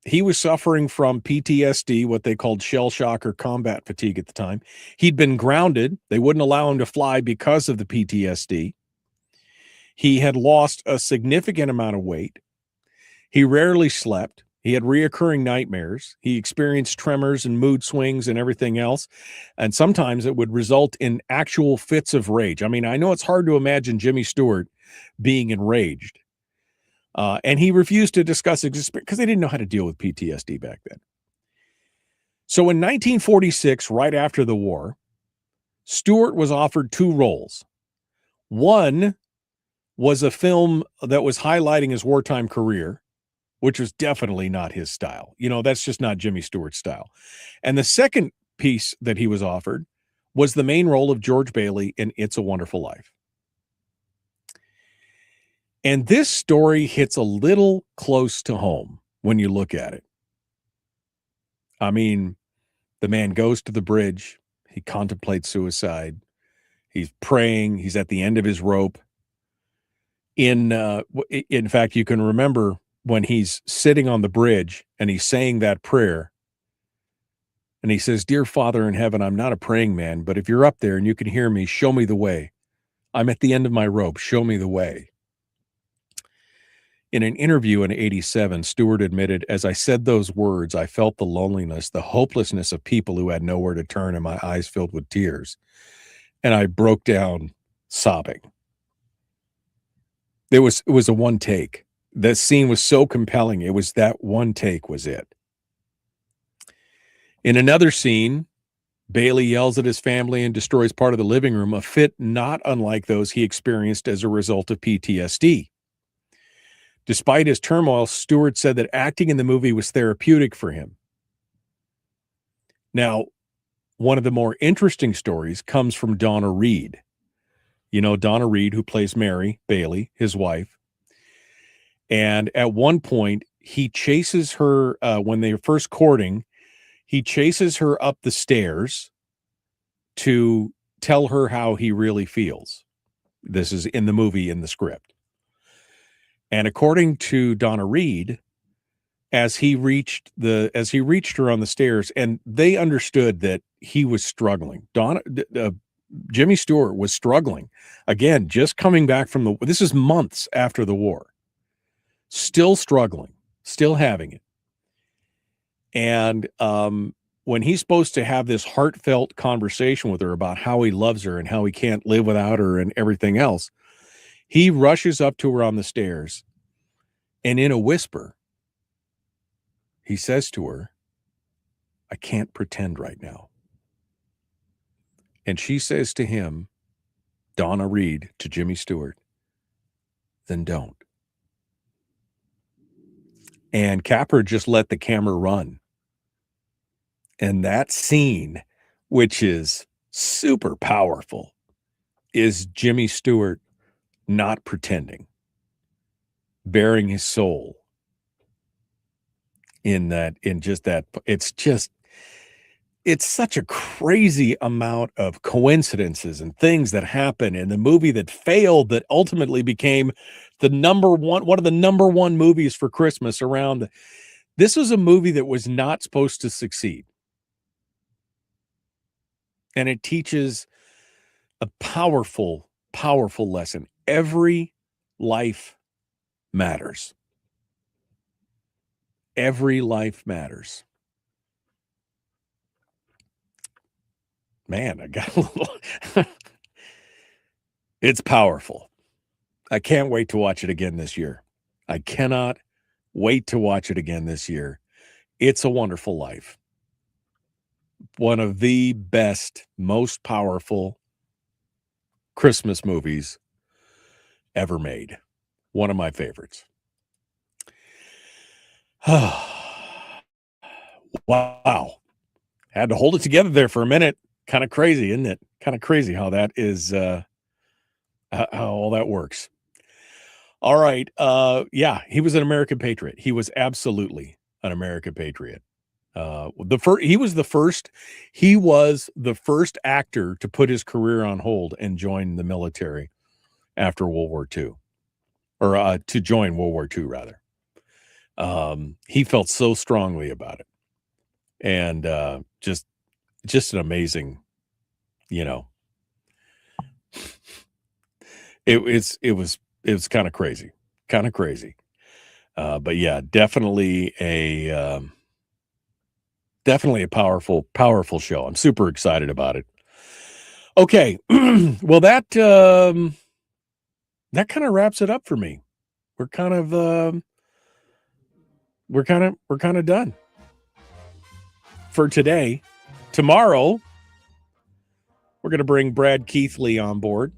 He was suffering from PTSD, what they called shell shock or combat fatigue at the time. He'd been grounded. They wouldn't allow him to fly because of the PTSD. He had lost a significant amount of weight. He rarely slept. He had reoccurring nightmares. He experienced tremors and mood swings and everything else. And sometimes it would result in actual fits of rage. I mean, I know it's hard to imagine Jimmy Stewart being enraged. And he refused to discuss it because they didn't know how to deal with PTSD back then. So in 1946, right after the war, Stewart was offered two roles. One was a film that was highlighting his wartime career, which was definitely not his style. That's just not Jimmy Stewart's style. And the second piece that he was offered was the main role of George Bailey in It's a Wonderful Life. And this story hits a little close to home when you look at it. I mean, the man goes to the bridge. He contemplates suicide. He's praying. He's at the end of his rope. In fact, you can remember when he's sitting on the bridge and he's saying that prayer. And he says, "Dear Father in heaven, I'm not a praying man, but if you're up there and you can hear me, show me the way. I'm at the end of my rope. Show me the way." In an interview in 1987, Stewart admitted, "As I said those words, I felt the loneliness, the hopelessness of people who had nowhere to turn, and my eyes filled with tears. And I broke down sobbing." It was a one take. The scene was so compelling. It was that one take was it. In another scene, Bailey yells at his family and destroys part of the living room, a fit not unlike those he experienced as a result of PTSD. Despite his turmoil, Stewart said that acting in the movie was therapeutic for him. Now, one of the more interesting stories comes from Donna Reed. Donna Reed, who plays Mary Bailey, his wife. And at one point, he chases her, when they were first courting, he chases her up the stairs to tell her how he really feels. This is in the movie, in the script. And according to Donna Reed, as he reached her on the stairs, and they understood that he was struggling. Jimmy Stewart was struggling. Again, just coming back from this is months after the war. Still struggling, still having it. And when he's supposed to have this heartfelt conversation with her about how he loves her and how he can't live without her and everything else, he rushes up to her on the stairs, and in a whisper, he says to her, "I can't pretend right now." And she says to him, Donna Reed to Jimmy Stewart, "Then don't." And Capper just let the camera run. And that scene, which is super powerful, is Jimmy Stewart not pretending, bearing his soul it's such a crazy amount of coincidences and things that happen in the movie that failed that ultimately became one of the number one movies for Christmas around. This was a movie that was not supposed to succeed. And it teaches a powerful, powerful lesson. Every life matters. Every life matters. Man, I got a little... It's powerful. I can't wait to watch it again this year. I cannot wait to watch it again this year. It's a Wonderful Life. One of the best, most powerful Christmas movies ever made. One of my favorites. Wow. Had to hold it together there for a minute. Kind of crazy, isn't it? Kind of crazy how that is, how all that works. All right. Yeah, he was an American patriot. He was absolutely an American patriot. He was the first actor to put his career on hold and join the military after World War II, or to join World War II rather. He felt so strongly about it, and just an amazing, it was kind of crazy, but yeah, definitely a powerful show. I'm super excited about it. Okay. Well, that kind of wraps it up for me. We're kind of done for today. Tomorrow, we're going to bring Brad Keithley on board,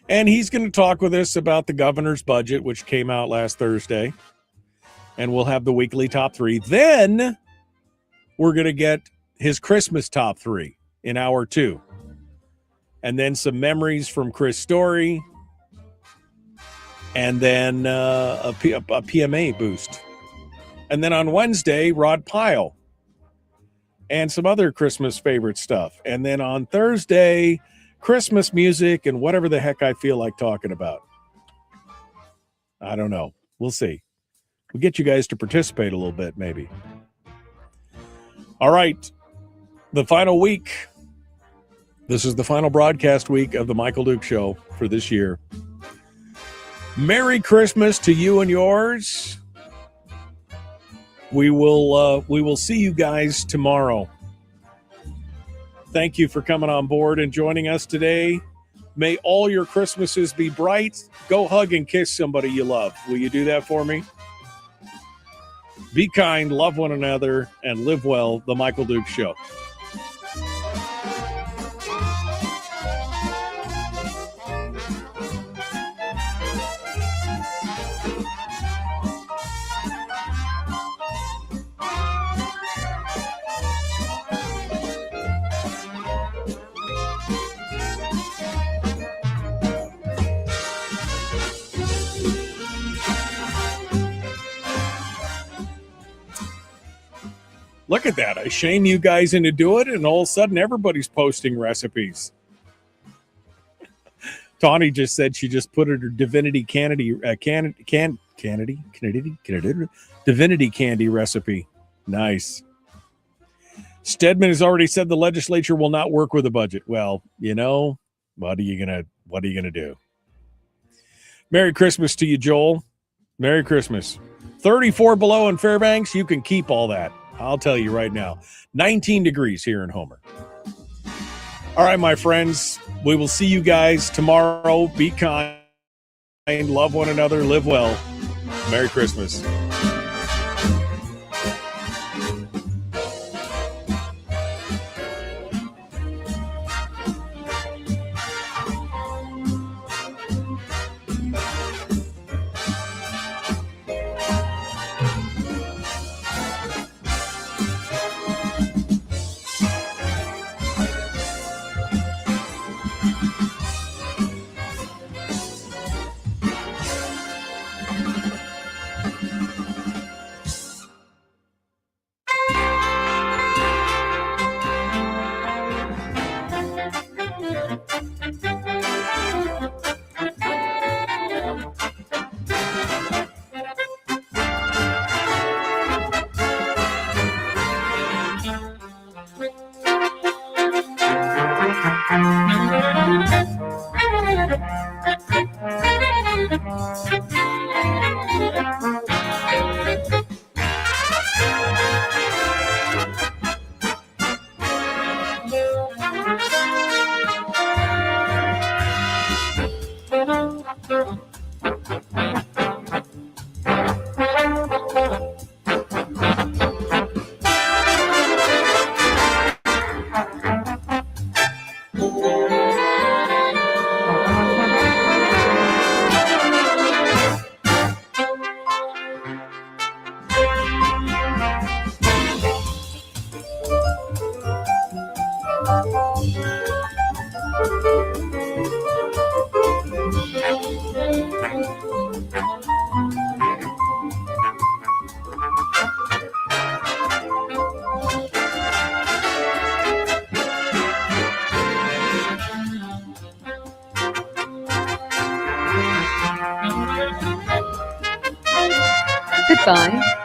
and he's going to talk with us about the governor's budget, which came out last Thursday, and we'll have the weekly top three. Then we're going to get his Christmas top three in hour 2. And then some memories from Chris Story. And then a PMA boost. And then on Wednesday, Rod Pyle. And some other Christmas favorite stuff. And then on Thursday, Christmas music and whatever the heck I feel like talking about. I don't know. We'll see. We'll get you guys to participate a little bit, maybe. All right, the final week. This is the final broadcast week of the Michael Duke Show for this year. Merry Christmas to you and yours. We will see you guys tomorrow. Thank you for coming on board and joining us today. May all your Christmases be bright. Go hug and kiss somebody you love. Will you do that for me? Be kind, love one another, and live well. The Michael Duke Show. Look at that. I shame you guys into doing it, and all of a sudden everybody's posting recipes. Tawny just said she just put her Divinity Candy Divinity Candy recipe. Nice. Stedman has already said the legislature will not work with a budget. Well, what are you gonna do? Merry Christmas to you, Joel. Merry Christmas. 34 below in Fairbanks. You can keep all that. I'll tell you right now. 19 degrees here in Homer. All right, my friends. We will see you guys tomorrow. Be kind. Love one another. Live well. Merry Christmas. Goodbye.